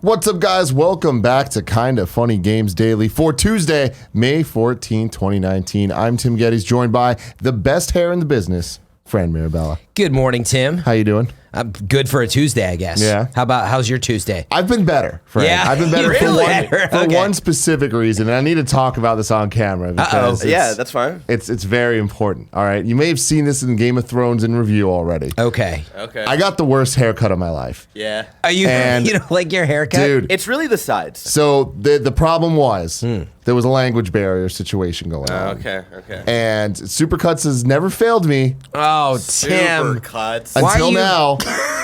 What's up, guys? Welcome back to Kinda Funny Games Daily for Tuesday, May 14, 2019. I'm Tim Gettys, joined by the best hair in the business, Fran Mirabella. Good morning, Tim. How you doing? I'm good for a Tuesday, I guess. Yeah. How's your Tuesday? I've been better, Fran. Yeah, I've been better really? for one specific reason, and I need to talk about this on camera because yeah, that's fine. It's very important. All right, you may have seen this in Game of Thrones in review already. Okay. I got the worst haircut of my life. Yeah. Are you don't like your haircut? Dude. It's really the sides. So the problem was there was a language barrier situation going on. Okay. And Supercuts has never failed me. Oh, Tim. Supercuts. Until now,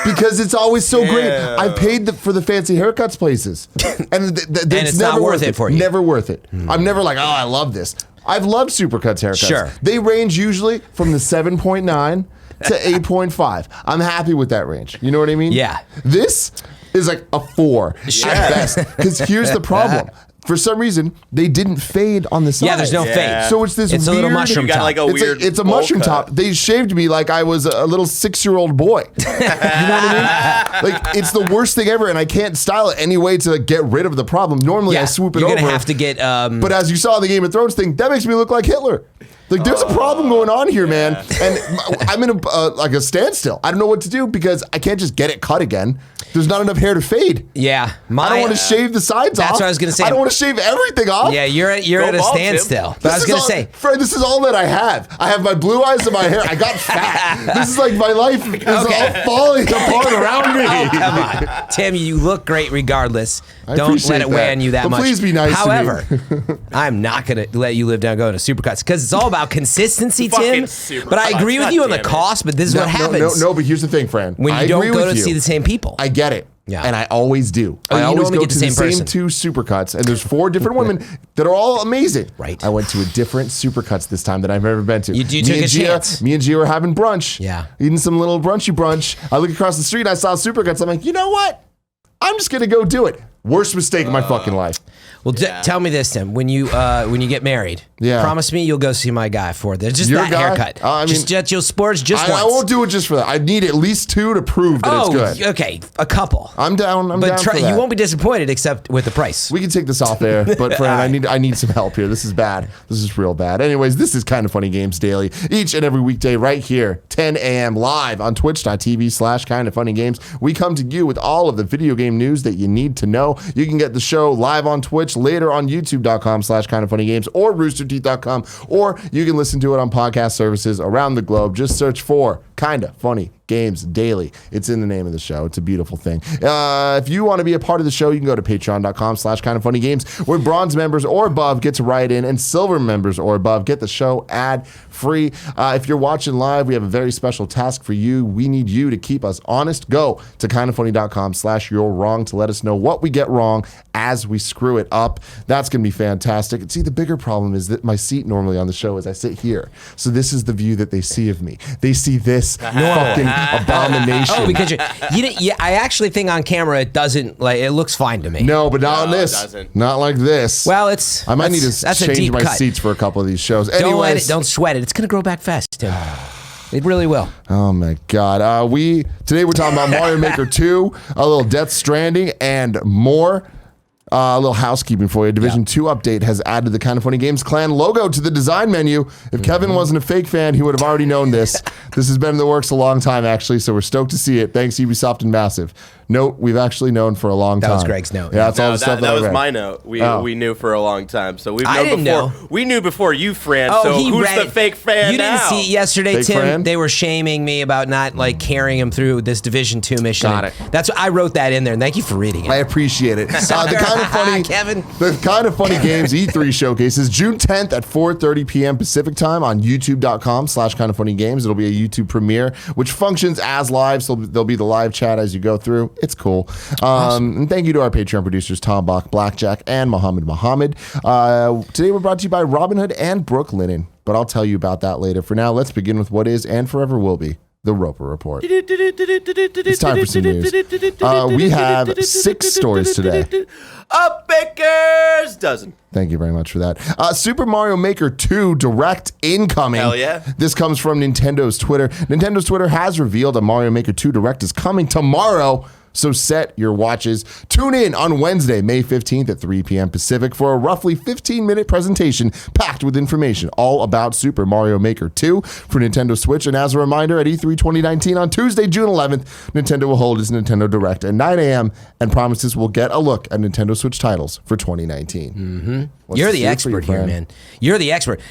because it's always so great. Yeah. I paid for the fancy haircuts places, and it's not never worth it for you. Never worth it. I'm never like, oh, I love this. I've loved Supercuts haircuts. Sure. They range usually from the 7.9 to 8.5. I'm happy with that range. You know what I mean? Yeah. This is like a 4 at best. Because here's the problem. For some reason, they didn't fade on the side. Yeah, there's no fade. So it's this It's a weird, little mushroom You got top. like a weird it's a bowl mushroom cut. top. They shaved me like I was a little 6-year-old boy. You know what I mean? Like, it's the worst thing ever, and I can't style it any way to like, get rid of the problem. Normally, I swoop it You're over. gonna have to get. But as you saw in the Game of Thrones thing, that makes me look like Hitler. Like, there's a problem going on here, man. And I'm in a standstill. I don't know what to do because I can't just get it cut again. There's not enough hair to fade. Yeah, I don't want to shave the sides off. That's what I was gonna say. I don't want to shave everything off. Yeah, you're at a bald, standstill. Tim. But I was gonna say, Fred, this is all that I have. I have my blue eyes and my hair. I got fat. This is like my life is all falling apart around me. oh, come on, Tim, you look great regardless. I Don't appreciate let it weigh that. on you that But much. please be nice to me. However, I'm not gonna let you live down going to Supercuts because it's all about consistency, Fucking Tim. But I Supercuts, agree with you on the goddammit. cost. But this is what happens No, but here's the thing, Fran. when you I don't agree go with to you. see the same people. I get it. Yeah. And I always do. Oh, I you always normally go get to the the same same person. 2 Supercuts, and there's 4 different women that are all amazing. Right. I went to a different Supercuts this time than I've ever been to. You took a chance. Me and Gia were having brunch. Yeah. Eating some little brunchy brunch. I look across the street, I saw Supercuts. I'm like, you know what? I'm just going to go do it. Worst mistake of my fucking life. Well, tell me this, Tim. When you get married, promise me you'll go see my guy for this. Just Your that guy? haircut. I mean, just you'll splurge just once. I won't do it just for that. I need at least 2 to prove that it's good. Okay, a couple. I'm down. I'm but down for that. you won't be disappointed except with the price. We can take this off air, but Fran, I need some help here. This is bad. This is real bad. Anyways, this is Kinda Funny Games Daily, each and every weekday right here, 10 a.m. live on twitch.tv/kindafunnygames. We come to you with all of the video game news that you need to know. You can get the show live on Twitch, later on youtube.com/kindafunnygames or roosterteeth.com, or you can listen to it on podcast services around the globe. Just search for Kinda Funny Games Daily. It's in the name of the show. It's a beautiful thing. If you want to be a part of the show, you can go to patreon.com/kindafunnygames, where bronze members or above get to write in, and silver members or above get the show ad-free. If you're watching live, we have a very special task for you. We need you to keep us honest. Go to kindafunny.com/you're-wrong to let us know what we get wrong as we screw it up. That's going to be fantastic. And see, the bigger problem is that my seat normally on the show is I sit here. So this is the view that they see of me. They see this fucking abomination. Oh, because I actually think on camera it doesn't it looks fine to me. No, but not on No, it this. doesn't. Not like this. Well, I might need to that's a change deep my cut. seats for a couple of these shows. Don't sweat it. It's gonna grow back fast, Tim. It really will. Oh my God. Today we're talking about Mario Maker 2, a little Death Stranding, and more. A little housekeeping for you. Division 2 update has added the Kinda Funny Games clan logo to the design menu. If Kevin wasn't a fake fan, he would have already known this. This has been in the works a long time, actually, so we're stoked to see it. Thanks, Ubisoft and Massive. Note we've actually known for a long time. That was Greg's note. Yeah, that's all the stuff that I was read. my note. We knew for a long time, so we've known I didn't before. know. We knew before you, Fran. Oh, so he who's read the fake fan You now? didn't see it yesterday, Fake Tim. Fran? They were shaming me about not carrying him through this Division 2 mission. Got it. That's what I wrote that in there, and thank you for reading it. I appreciate it. The Kinda Funny, Kevin. The Kinda Funny Games E3 showcase is June 10th at 4:30 p.m. Pacific time on youtube.com/kindafunnygames. It'll be a YouTube premiere, which functions as live, so there'll be the live chat as you go through. It's cool. Awesome. And thank you to our Patreon producers, Tom Bach, Blackjack, and Muhammad. Today we're brought to you by Robinhood and Brooklinen, but I'll tell you about that later. For now, let's begin with what is and forever will be the Roper Report. It's time for some news. We have 6 stories today. A baker's dozen. Thank you very much for that. Super Mario Maker 2 Direct incoming. Hell yeah. This comes from Nintendo's Twitter. Nintendo's Twitter has revealed a Mario Maker 2 Direct is coming tomorrow. So set your watches. Tune in on Wednesday, May 15th at 3 p.m. Pacific for a roughly 15-minute presentation packed with information all about Super Mario Maker 2 for Nintendo Switch. And as a reminder, at E3 2019 on Tuesday, June 11th, Nintendo will hold its Nintendo Direct at 9 a.m. and promises we'll get a look at Nintendo Switch titles for 2019. Mm-hmm. You're the expert here, man. You're the expert.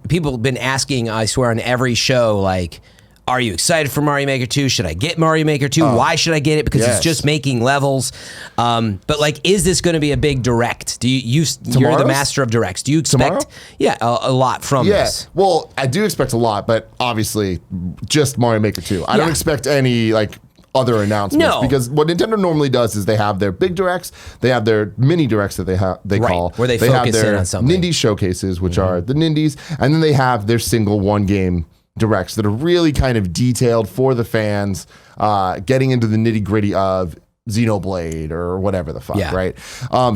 People have been asking, I swear, on every show, like, are you excited for Mario Maker 2? Should I get Mario Maker 2? Why should I get it? Because it's just making levels. But like, is this going to be a big direct? Do you're the master of directs. Do you expect a lot from this? Well, I do expect a lot, but obviously just Mario Maker 2. I don't expect any like other announcements because what Nintendo normally does is they have their big directs, they have their mini directs that they call where they focus have their in on something. Nindy showcases, which are the Nindies, and then they have their single one game directs that are really kind of detailed for the fans, getting into the nitty gritty of Xenoblade or whatever the fuck, right?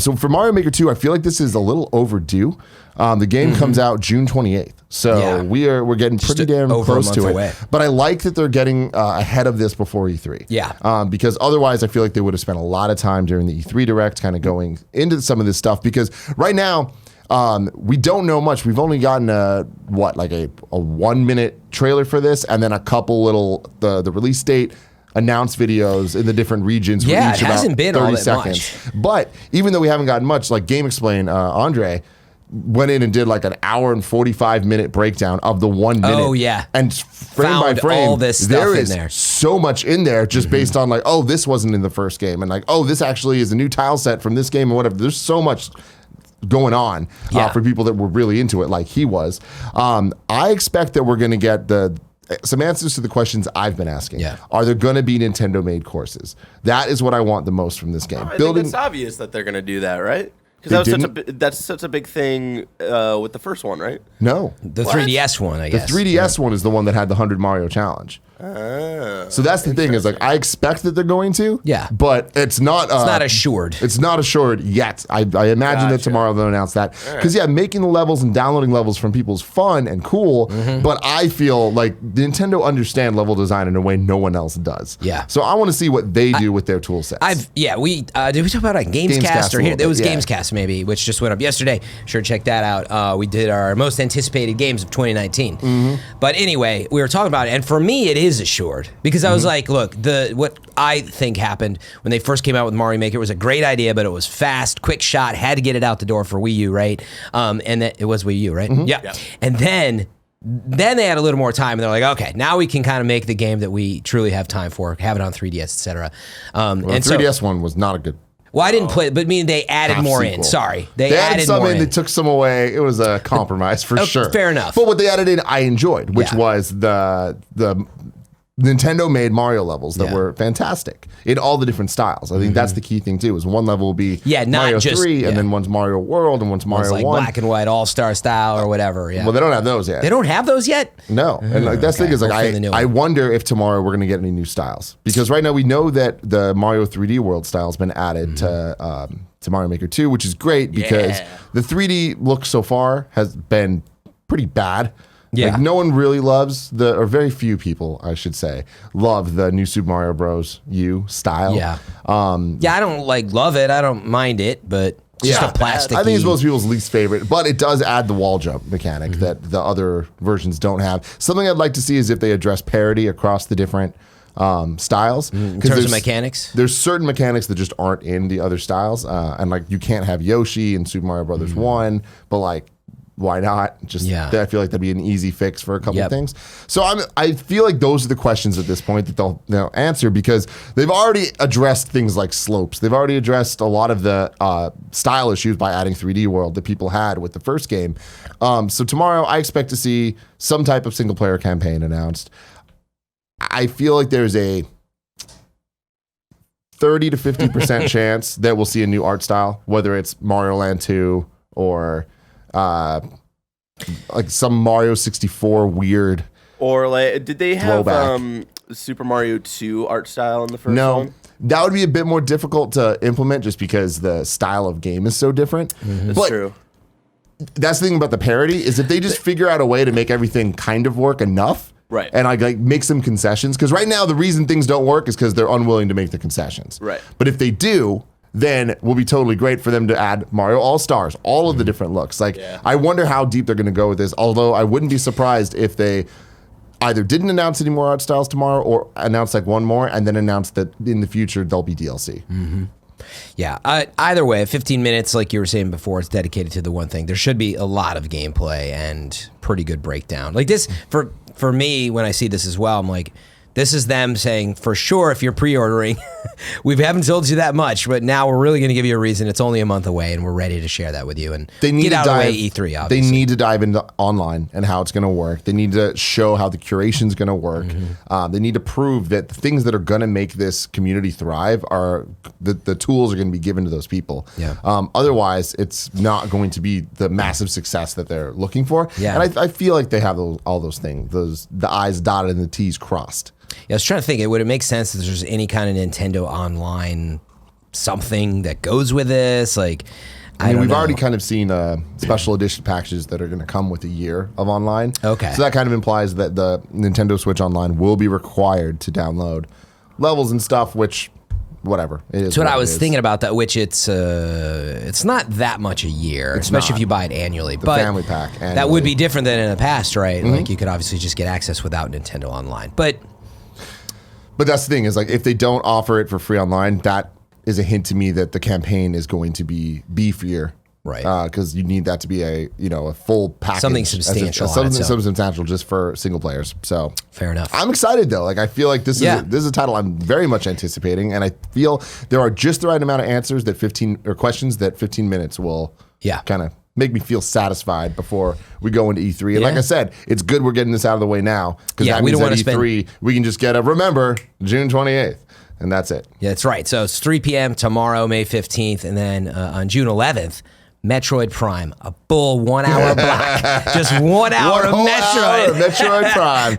So for Mario Maker 2, I feel like this is a little overdue. The game comes out June 28th, so we're getting pretty damn close to it. But I like that they're getting ahead of this before E3. Because otherwise I feel like they would have spent a lot of time during the E3 Direct kind of going into some of this stuff, because right now we don't know much. We've only gotten a 1 minute trailer for this, and then a couple little the release date announced videos in the different regions. It hasn't been 30 all that seconds. much. But even though we haven't gotten much, like Game Explain, Andre went in and did like an hour and 45-minute breakdown of the 1 minute. Oh yeah, and frame by frame, all this stuff there is in there. So much in there just based on like, oh, this wasn't in the first game, and like, oh, this actually is a new tile set from this game or whatever. There's so much going on for people that were really into it like he was. I expect that we're going to get some answers to the questions I've been asking. Are there going to be Nintendo-made courses? That is what I want the most from this game. I think it's obvious that they're going to do that, right? Because that's such a big thing with the first one, right? No. The 3DS one, I guess. The 3DS one is the one that had the 100 Mario Challenge. So that's the thing, is like, I expect that they're going to, but it's not assured. It's not assured yet. I imagine that tomorrow they'll announce that. Because making the levels and downloading levels from people is fun and cool, but I feel like Nintendo understand level design in a way no one else does. So I want to see what they do with their tool sets. Did we talk about a Gamescast or here? It was Gamescast maybe, which just went up yesterday. Sure, check that out. We did our most anticipated games of 2019. But anyway, we were talking about it, and for me, it is assured, because I was like, look, what I think happened when they first came out with Mario Maker was a great idea, but it was fast, quick shot, had to get it out the door for Wii U, right? And that it was Wii U, right? And then they had a little more time, and they're like, okay, now we can kind of make the game that we truly have time for, have it on 3DS, etc. The 3DS one was not a good. Well, I didn't play it, but meaning they added more in. Sorry. They added some in, they took some away. It was a compromise for sure. Fair enough. But what they added in, I enjoyed, which was the Nintendo-made Mario levels that were fantastic in all the different styles. I think that's the key thing too. Is one level will be Mario 3, and then one's Mario World, and one's Mario 1, black and white All-Star style or whatever. Well, they don't have those yet. They don't have those yet. No, and like that's the thing is like I wonder if tomorrow we're gonna get any new styles, because right now we know that the Mario 3D World style has been added to Mario Maker 2, which is great because the 3D look so far has been pretty bad. Like no one really loves or very few people, I should say, love the new Super Mario Bros. U style. I don't love it. I don't mind it, but just a plastic. I think it's most people's least favorite, but it does add the wall jump mechanic that the other versions don't have. Something I'd like to see is if they address parity across the different styles. In terms of mechanics? There's certain mechanics that just aren't in the other styles. And like you can't have Yoshi in Super Mario Brothers 1, but like, why not? I feel like that'd be an easy fix for a couple of things. So I feel like those are the questions at this point that they'll answer, because they've already addressed things like slopes. They've already addressed a lot of the style issues by adding 3D World that people had with the first game. So tomorrow I expect to see some type of single player campaign announced. I feel like there's a 30 to 50% chance that we'll see a new art style, whether it's Mario Land 2 or like some Mario 64 weird. Or like, did they have throwback. Super Mario 2 art style in the first one? No. That would be a bit more difficult to implement just because the style of game is so different. That's true. That's the thing about the parody is if they just figure out a way to make everything kind of work enough, right, and like make some concessions, because right now the reason things don't work is because they're unwilling to make the concessions. Right. But if they do, then it will be totally great for them to add Mario All-Stars, all of the different looks. Like, I wonder how deep they're going to go with this, although I wouldn't be surprised if they either didn't announce any more art styles tomorrow or announce like one more and then announce that in the future there'll be DLC. Yeah. Either way, 15 minutes, like you were saying before, it's dedicated to the one thing. There should be a lot of gameplay and pretty good breakdown. Like this, for me, when I see this as well, I'm like, this is them saying, for sure, if you're pre-ordering, we haven't told you that much, but now we're really going to give you a reason. It's only a month away, and we're ready to share that with you. And they need get to out of the way E3, obviously. They need to dive into online and how it's going to work. They need to show how the curation is going to work. They need to prove that the things that are going to make this community thrive are the tools are going to be given to those people. Yeah. Otherwise, it's not going to be the massive success that they're looking for. Yeah. And I feel like they have all those things, the I's dotted and the T's crossed. Yeah, I was trying to think, would it make sense if there's any kind of Nintendo Online something that goes with this? Like, I mean, we've know. already kind of seen special edition packages that are going to come with a year of online. Okay. So that kind of implies that the Nintendo Switch Online will be required to download levels and stuff, which, whatever. It is. That's what I was thinking about that, which it's not that much a year, especially if you buy it annually. The but family pack annually. That would be different than in the past, right? Like you could obviously just get access without Nintendo Online. But that's the thing is like if they don't offer it for free online, that is a hint to me that the campaign is going to be beefier, right? Because you need that to be a full package, something substantial, something substantial just for single players. So fair enough. I'm excited though. Like I feel like this is a title I'm very much anticipating, and I feel there are just the right amount of answers that 15 minutes will kind of make me feel satisfied before we go into E3. And like I said, it's good we're getting this out of the way now because that means at E3 we can just get remember June 28th. And that's it. Yeah, that's right. So it's 3 p.m. tomorrow, May 15th. And then on June 11th, Metroid Prime, a full 1 hour block. Just 1 hour of Metroid. Metroid Prime.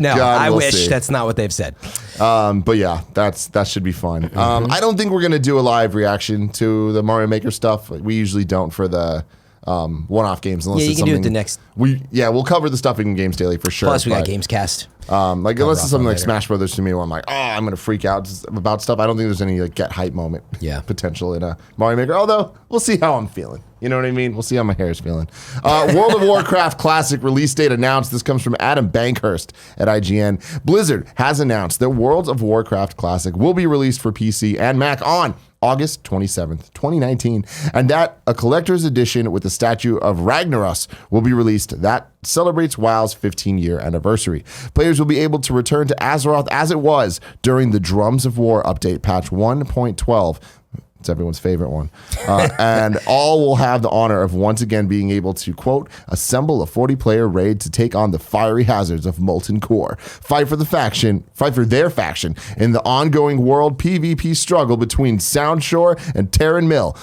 No, I wish that's not what they've said. But yeah, that should be fun. I don't think we're going to do a live reaction to the Mario Maker stuff. We usually don't for the one-off games. Unless you it's can do it the next. We'll cover the stuff in Games Daily for sure. Plus, we got Gamescast. Unless it's something like Smash Brothers to me, where I'm like, I'm gonna freak out about stuff. I don't think there's any like get hype moment potential in a Mario Maker. Although we'll see how I'm feeling. You know what I mean? We'll see how my hair is feeling. World of Warcraft Classic release date announced. This comes from Adam Bankhurst at IGN. Blizzard has announced that World of Warcraft Classic will be released for PC and Mac on August 27th, 2019, and that a collector's edition with the statue of Ragnaros will be released that celebrates WoW's 15-year anniversary. Players will be able to return to Azeroth as it was during the Drums of War update patch 1.12. It's everyone's favorite one. And all will have the honor of once again being able to, quote, assemble a 40-player raid to take on the fiery hazards of Molten Core. Fight for their faction in the ongoing world PvP struggle between Soundshore and Terran Mill.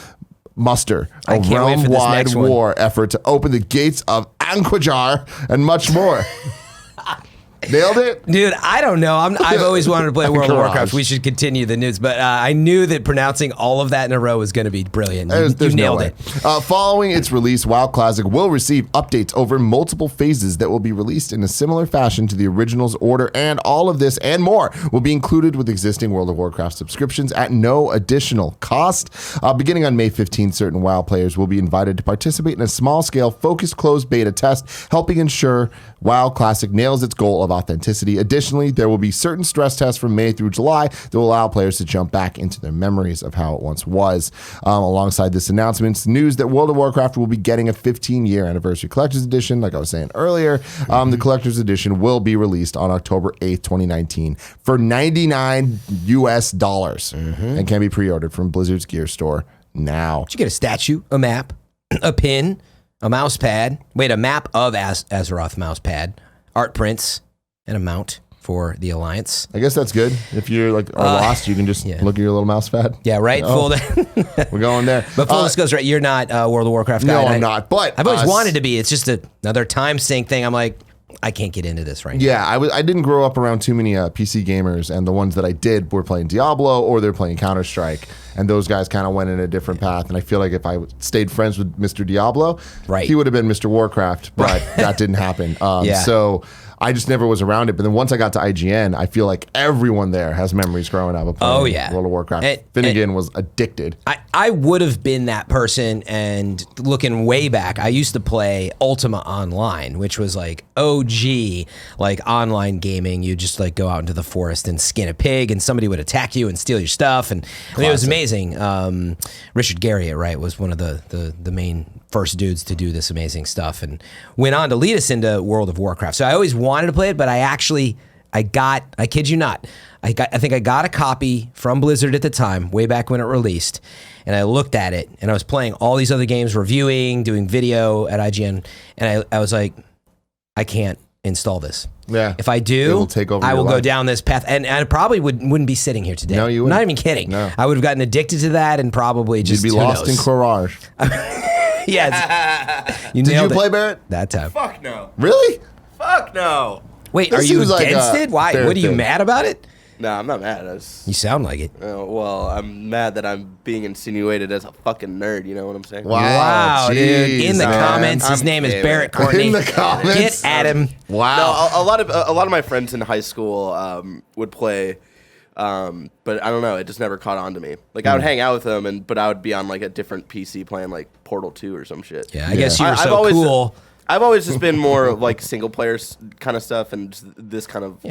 Muster a realm-wide war effort to open the gates of Anquajar and much more. Nailed it? Dude, I don't know. I've always wanted to play World of Warcraft. We should continue the news. But I knew that pronouncing all of that in a row was going to be brilliant. You nailed it. Following its release, WoW Classic will receive updates over multiple phases that will be released in a similar fashion to the original's order. And all of this and more will be included with existing World of Warcraft subscriptions at no additional cost. Beginning on May 15th, certain WoW players will be invited to participate in a small-scale, focused closed beta test, helping ensure WoW Classic nails its goal of authenticity. Additionally, there will be certain stress tests from May through July that will allow players to jump back into their memories of how it once was. Alongside this announcement, news that World of Warcraft will be getting a 15-year anniversary collector's edition. Like I was saying earlier, the collector's edition will be released on October 8th, 2019 for $99 and can be pre-ordered from Blizzard's Gear Store now. Did you get a statue, a map, a pin, a mouse pad? Wait, a map of Azeroth mouse pad, art prints, and a mount for the Alliance. I guess that's good. If you're like lost, you can just look at your little mouse pad. Yeah, right. We're going there. But full disclosure, right? You're not a World of Warcraft guy. No, I'm not. But I've always wanted to be. It's just another time sink thing. I'm like, I can't get into this right now. Yeah, I didn't grow up around too many PC gamers, and the ones that I did were playing Diablo or they're playing Counter-Strike, and those guys kind of went in a different path. And I feel like if I stayed friends with Mr. Diablo, he would have been Mr. Warcraft, but that didn't happen. So I just never was around it. But then once I got to IGN, I feel like everyone there has memories growing up of playing World of Warcraft. Finnegan was addicted. I would have been that person, and looking way back, I used to play Ultima Online, which was like OG, like online gaming. You just like go out into the forest and skin a pig, and somebody would attack you and steal your stuff. And I mean, it was amazing. Richard Garriott, right, was one of the main first dudes to do this amazing stuff, and went on to lead us into World of Warcraft. So I always wanted to play it, but I kid you not, I think I got a copy from Blizzard at the time, way back when it released, and I looked at it, and I was playing all these other games, reviewing, doing video at IGN, and I was like, I can't install this. Yeah. If I do, I will go down this path, and I probably wouldn't be sitting here today. No, you wouldn't. Not even kidding. No. I would have gotten addicted to that, and probably just you'd be lost in Courage. Yes. Did you play Barrett? That time. Fuck no. Really? Fuck no. Wait, are you against it? Why? What are you mad about it? No, I'm not mad. You sound like it. Well, I'm mad that I'm being insinuated as a fucking nerd. You know what I'm saying? Wow, dude. In the comments, his name is Barrett Courtney. In the comments, get at him. Wow. No, a lot of my friends in high school would play. But I don't know, it just never caught on to me. Like I would hang out with them, but I would be on like a different PC playing like Portal 2 or some shit. Yeah, I guess you were so cool. I've always just been more of like single player kind of stuff, and this kind of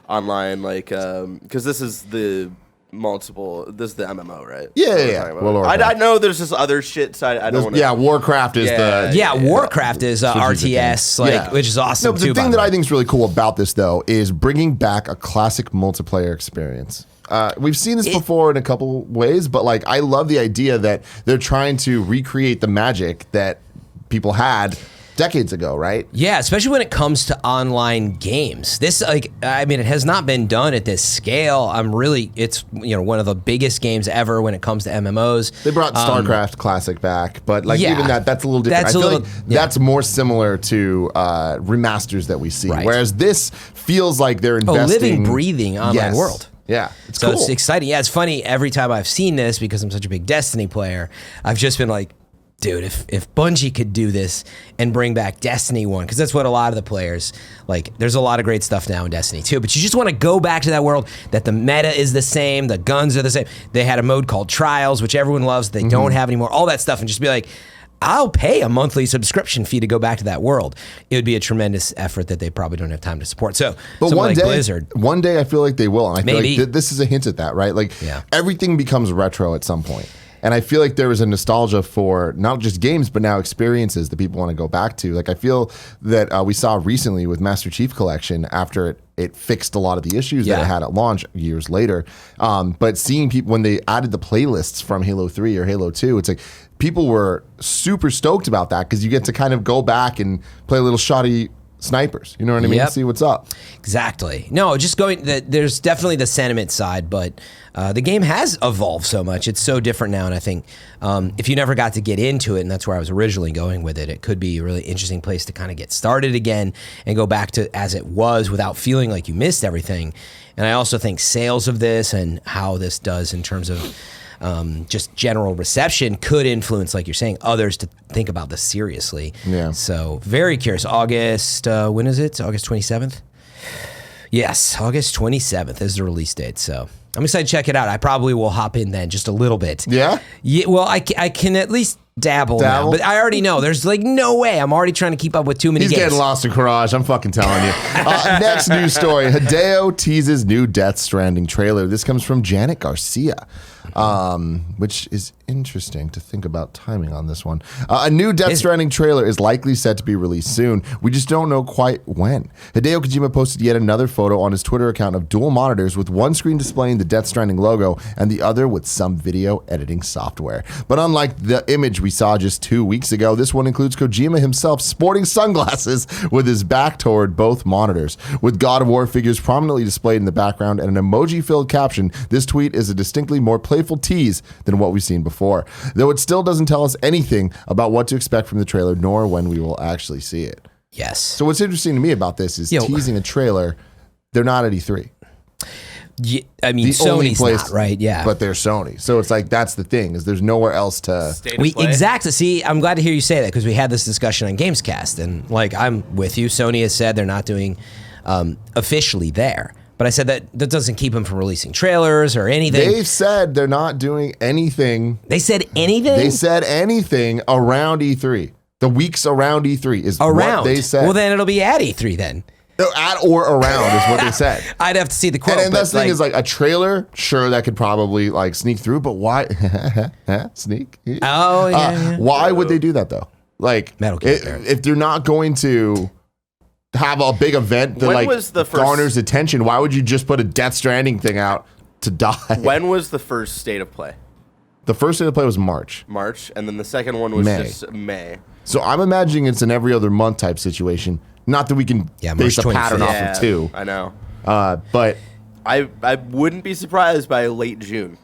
online, like because this is the MMO, right? Yeah. I know there's this other shit, so I don't want to. Yeah, Warcraft is Warcraft is RTS, which is awesome. No, but the thing that I think is really cool about this, though, is bringing back a classic multiplayer experience. We've seen this before in a couple ways, but like I love the idea that they're trying to recreate the magic that people had decades ago, right? Yeah, especially when it comes to online games. This, it has not been done at this scale. It's one of the biggest games ever when it comes to MMOs. They brought StarCraft Classic back, but even that's a little different. That's more similar to remasters that we see, whereas this feels like they're investing. Living, breathing online world. Yeah, it's cool. It's exciting. Yeah, it's funny. Every time I've seen this, because I'm such a big Destiny player, I've just been like, dude, if Bungie could do this and bring back Destiny 1, because that's what a lot of the players, like, there's a lot of great stuff now in Destiny 2, but you just want to go back to that world, that the meta is the same, the guns are the same. They had a mode called Trials, which everyone loves, they don't have anymore, all that stuff, and just be like, I'll pay a monthly subscription fee to go back to that world. It would be a tremendous effort that they probably don't have time to support. So, but Blizzard. One day I feel like they will, and I feel like this is a hint at that, right? Like, everything becomes retro at some point. And I feel like there is a nostalgia for not just games, but now experiences that people want to go back to. Like I feel that we saw recently with Master Chief Collection after it fixed a lot of the issues that it had at launch years later. But seeing people, when they added the playlists from Halo 3 or Halo 2, it's like people were super stoked about that because you get to kind of go back and play a little shoddy snipers. You know what I mean? See what's up. Exactly. No, just there's definitely the sentiment side, but the game has evolved so much. It's so different now, and I think if you never got to get into it, and that's where I was originally going with it, it could be a really interesting place to kind of get started again and go back to as it was without feeling like you missed everything. And I also think sales of this and how this does in terms of just general reception could influence, like you're saying, others to think about this seriously. Yeah. So very curious. August, when is it? August 27th? Yes, August 27th is the release date. So I'm excited to check it out. I probably will hop in then just a little bit. Yeah? Yeah. Well, I can at least dabble now, but I already know. There's like no way. I'm already trying to keep up with too many games. He's getting lost in Courage. I'm fucking telling you. Next news story. Hideo teases new Death Stranding trailer. This comes from Janet Garcia. Which is interesting to think about timing on this one. A new Death Stranding trailer is likely set to be released soon. We just don't know quite when. Hideo Kojima posted yet another photo on his Twitter account of dual monitors with one screen displaying the Death Stranding logo and the other with some video editing software. But unlike the image we saw just 2 weeks ago, this one includes Kojima himself sporting sunglasses with his back toward both monitors. With God of War figures prominently displayed in the background and an emoji-filled caption, this tweet is a distinctly more playful tease than what we've seen before, though it still doesn't tell us anything about what to expect from the trailer nor when we will actually see it. Yes. So what's interesting to me about this is teasing a trailer. They're not at E3. Yeah, I mean, Sony's not, right? Yeah. But they're Sony. So it's like, that's the thing, is there's nowhere else to... Exactly. See, I'm glad to hear you say that, because we had this discussion on Gamescast, and like, I'm with you. Sony has said they're not doing officially there. But I said that doesn't keep them from releasing trailers or anything. They've said they're not doing anything. They said anything? They said anything around E3. The weeks around E3 is what they said. Well, then it'll be at E3 then. No, at or around is what they said. I'd have to see the quote. And the thing is, like, a trailer, sure, that could probably like sneak through, but why sneak? Oh yeah. Why would they do that though? Like, if they're not going to have a big event that garners attention, why would you just put a Death Stranding thing out to die? When was the first State of Play? The first State of Play was March, and then the second one was just May. So I'm imagining it's an every other month type situation. Not that we can base a pattern off of two. I know. But I wouldn't be surprised by late June.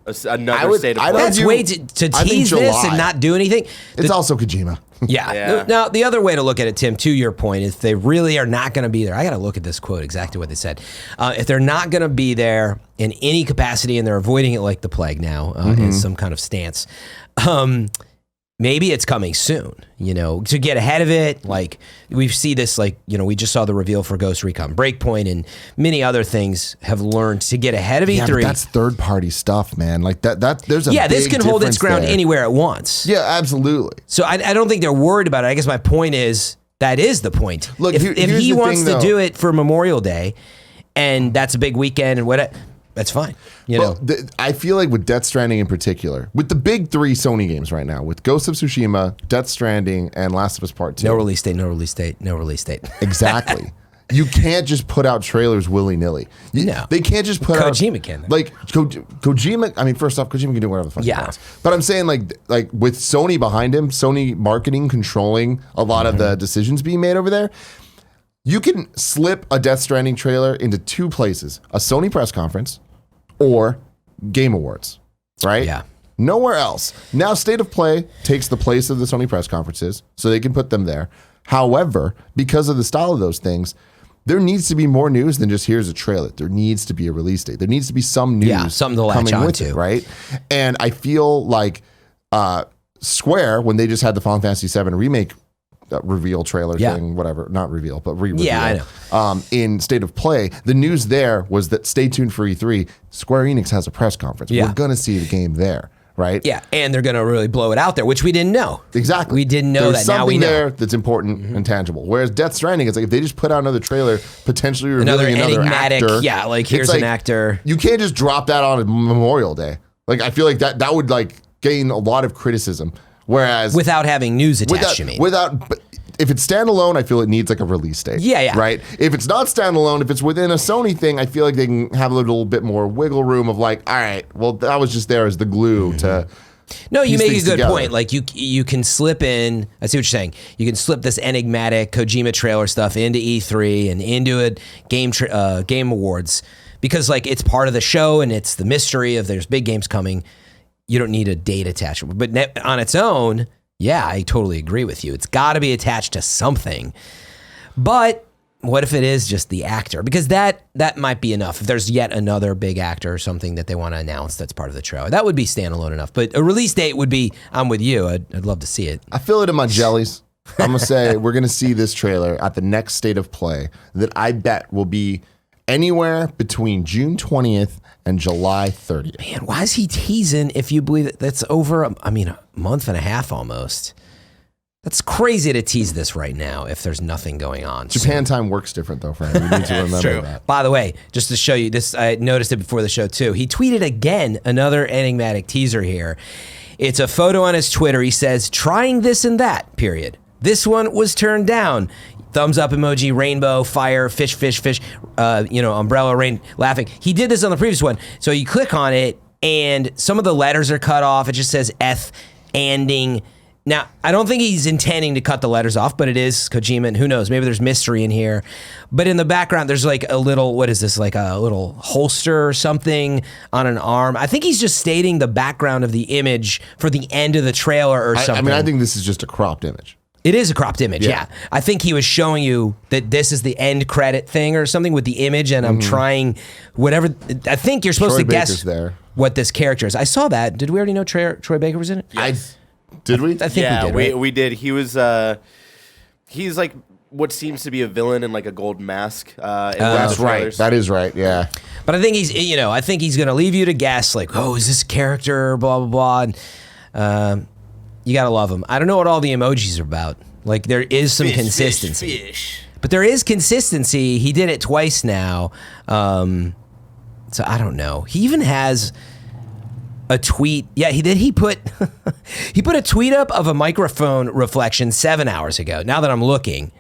Another State of Play. That's way to tease this and not do anything. It's also Kojima. Yeah. Now, the other way to look at it, Tim, to your point, is if they really are not going to be there. I got to look at this quote, exactly what they said. If they're not going to be there in any capacity and they're avoiding it like the plague now in some kind of stance, maybe it's coming soon, to get ahead of it. Like, we see this, like, we just saw the reveal for Ghost Recon Breakpoint, and many other things have learned to get ahead of E3. Yeah, but that's third-party stuff, man. Like, there's a big this can hold its ground there. Anywhere it wants. Yeah, absolutely. So I don't think they're worried about it. I guess my point is, that is the point. Look, if he wants to do it for Memorial Day, and that's a big weekend, and whatever, that's fine. I feel like with Death Stranding in particular, with the big three Sony games right now, with Ghost of Tsushima, Death Stranding, and Last of Us Part 2. No release date. Exactly. You can't just put out trailers willy-nilly. No. They can't just put out... Kojima can. Like, Kojima... I mean, first off, Kojima can do whatever the fuck he wants. But I'm saying, like with Sony behind him, Sony marketing controlling a lot of the decisions being made over there, you can slip a Death Stranding trailer into two places. A Sony press conference or Game Awards, right? Yeah. Nowhere else. Now State of Play takes the place of the Sony press conferences, so they can put them there. However, because of the style of those things, there needs to be more news than just here's a trailer. There needs to be a release date. There needs to be some news something to latch coming on with to. it, right? And I feel like Square, when they just had the Final Fantasy VII Remake reveal trailer thing, whatever, not reveal, but re-reveal. Yeah, I know. In State of Play, the news there was that stay tuned for E3. Square Enix has a press conference. Yeah. We're going to see the game there, right? Yeah, and they're going to really blow it out there, which we didn't know. Exactly. We didn't know There's that. Now we know. Something there that's important and tangible. Whereas Death Stranding, it's like if they just put out another trailer, potentially revealing another enigmatic actor. Yeah, like here's an actor. You can't just drop that on Memorial Day. Like, I feel like that would like gain a lot of criticism. Whereas without having news attached, you mean? If it's standalone, I feel it needs like a release date. Yeah. Right? If it's not standalone, if it's within a Sony thing, I feel like they can have a little bit more wiggle room of like, all right, well, that was just there as the glue to. No, you make a good together. point. Like you can slip in. I see what you're saying. You can slip this enigmatic Kojima trailer stuff into E3 and into a game awards because like it's part of the show and it's the mystery of there's big games coming. You don't need a date attached, but on its own. Yeah, I totally agree with you. It's got to be attached to something. But what if it is just the actor? Because that might be enough. If there's yet another big actor or something that they want to announce that's part of the trailer, that would be standalone enough. But a release date would be, I'm with you. I'd love to see it. I feel it in my jellies. I'm going to say we're going to see this trailer at the next State of Play that I bet will be anywhere between June 20th and July 30th. Man, why is he teasing if you believe it? That's over, a month and a half almost. That's crazy to tease this right now if there's nothing going on. Japan time works different though, Fran. You need to remember that. By the way, just to show you this, I noticed it before the show too. He tweeted again another enigmatic teaser here. It's a photo on his Twitter. He says, trying this and that, period. This one was turned down. Thumbs up emoji, rainbow, fire, fish, umbrella, rain, laughing. He did this on the previous one. So you click on it, and some of the letters are cut off. It just says anding. Now, I don't think he's intending to cut the letters off, but it is Kojima, and who knows? Maybe there's mystery in here. But in the background, there's like a little, what is this, like a little holster or something on an arm. I think he's just stating the background of the image for the end of the trailer or something. I think this is just a cropped image. It is a cropped image, yeah. I think he was showing you that this is the end credit thing or something with the image, and I'm trying whatever. I think you're supposed to guess what this character is. I saw that. Did we already know Troy Baker was in it? Yes. Did we? I think we did. Right? We did. He was. He's like what seems to be a villain in like a gold mask. That's right. That is right. Yeah. But I think I think he's going to leave you to guess, like, oh, is this character, blah, blah, blah. And, you got to love him. I don't know what all the emojis are about. Like, there is some consistency. Fish. But there is consistency. He did it twice now. So I don't know. He even has a tweet. Yeah, he put he put a tweet up of a microphone reflection 7 hours ago, now that I'm looking.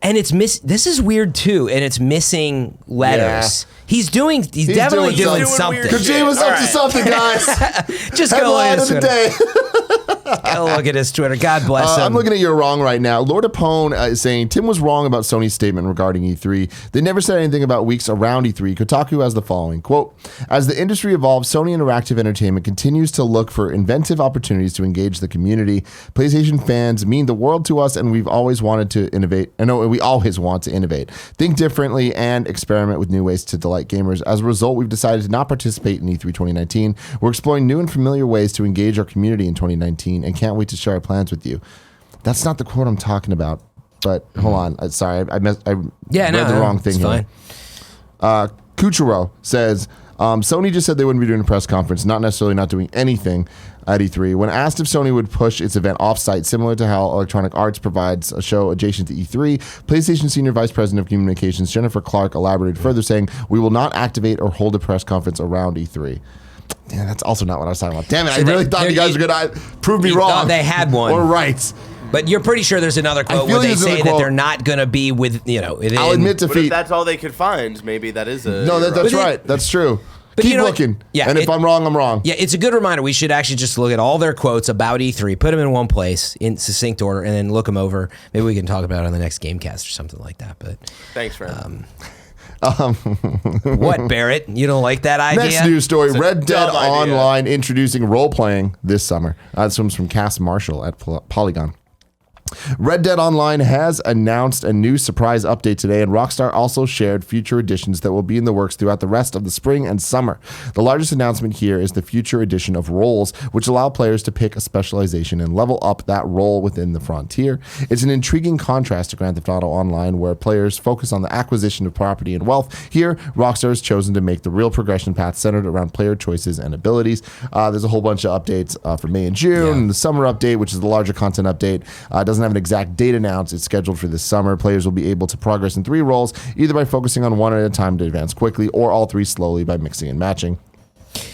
And this is weird too, and it's missing letters. Yeah. He's definitely doing something. Kojima was up to something, guys. Just go look at his Twitter. Go look at his Twitter. God bless him. I'm looking at your wrong right now. Lord Apone is saying, Tim was wrong about Sony's statement regarding E3. They never said anything about weeks around E3. Kotaku has the following, quote, as the industry evolves, Sony Interactive Entertainment continues to look for inventive opportunities to engage the community. PlayStation fans mean the world to us, and we've always wanted to innovate. I know we always want to innovate, think differently, and experiment with new ways to delight gamers. As a result, we've decided to not participate in E3 2019. We're exploring new and familiar ways to engage our community in 2019 and can't wait to share our plans with you. That's not the quote I'm talking about, but hold on. Sorry, I read the wrong thing here. Fine. Kuchero says, Sony just said they wouldn't be doing a press conference, not necessarily not doing anything at E3. When asked if Sony would push its event off-site, similar to how Electronic Arts provides a show adjacent to E3, PlayStation Senior Vice President of Communications Jennifer Clark elaborated further, saying, we will not activate or hold a press conference around E3. Yeah, that's also not what I was talking about. Damn it, I really thought you guys were going to prove me wrong. They had one. Or right. But you're pretty sure there's another quote where they say that they're not going to be with, I'll admit defeat. But if that's all they could find, maybe that is a... No, that's right. That's true. But keep looking. Yeah, and if I'm wrong, I'm wrong. Yeah, it's a good reminder. We should actually just look at all their quotes about E3, put them in one place in succinct order, and then look them over. Maybe we can talk about it on the next Gamecast or something like that. But thanks, Fran. What, Barrett? You don't like that idea? Next news story, Red Dead Online introducing role-playing this summer. This one's from Cass Marshall at Polygon. Red Dead Online has announced a new surprise update today, and Rockstar also shared future editions that will be in the works throughout the rest of the spring and summer. The largest announcement here is the future edition of roles, which allow players to pick a specialization and level up that role within the frontier. It's an intriguing contrast to Grand Theft Auto Online, where players focus on the acquisition of property and wealth. Here, Rockstar has chosen to make the real progression path centered around player choices and abilities. There's a whole bunch of updates for May and June. And the summer update, which is the larger content update, doesn't have an exact date announced. It's scheduled for this summer. Players will be able to progress in 3 roles, either by focusing on one at a time to advance quickly, or all 3 slowly by mixing and matching.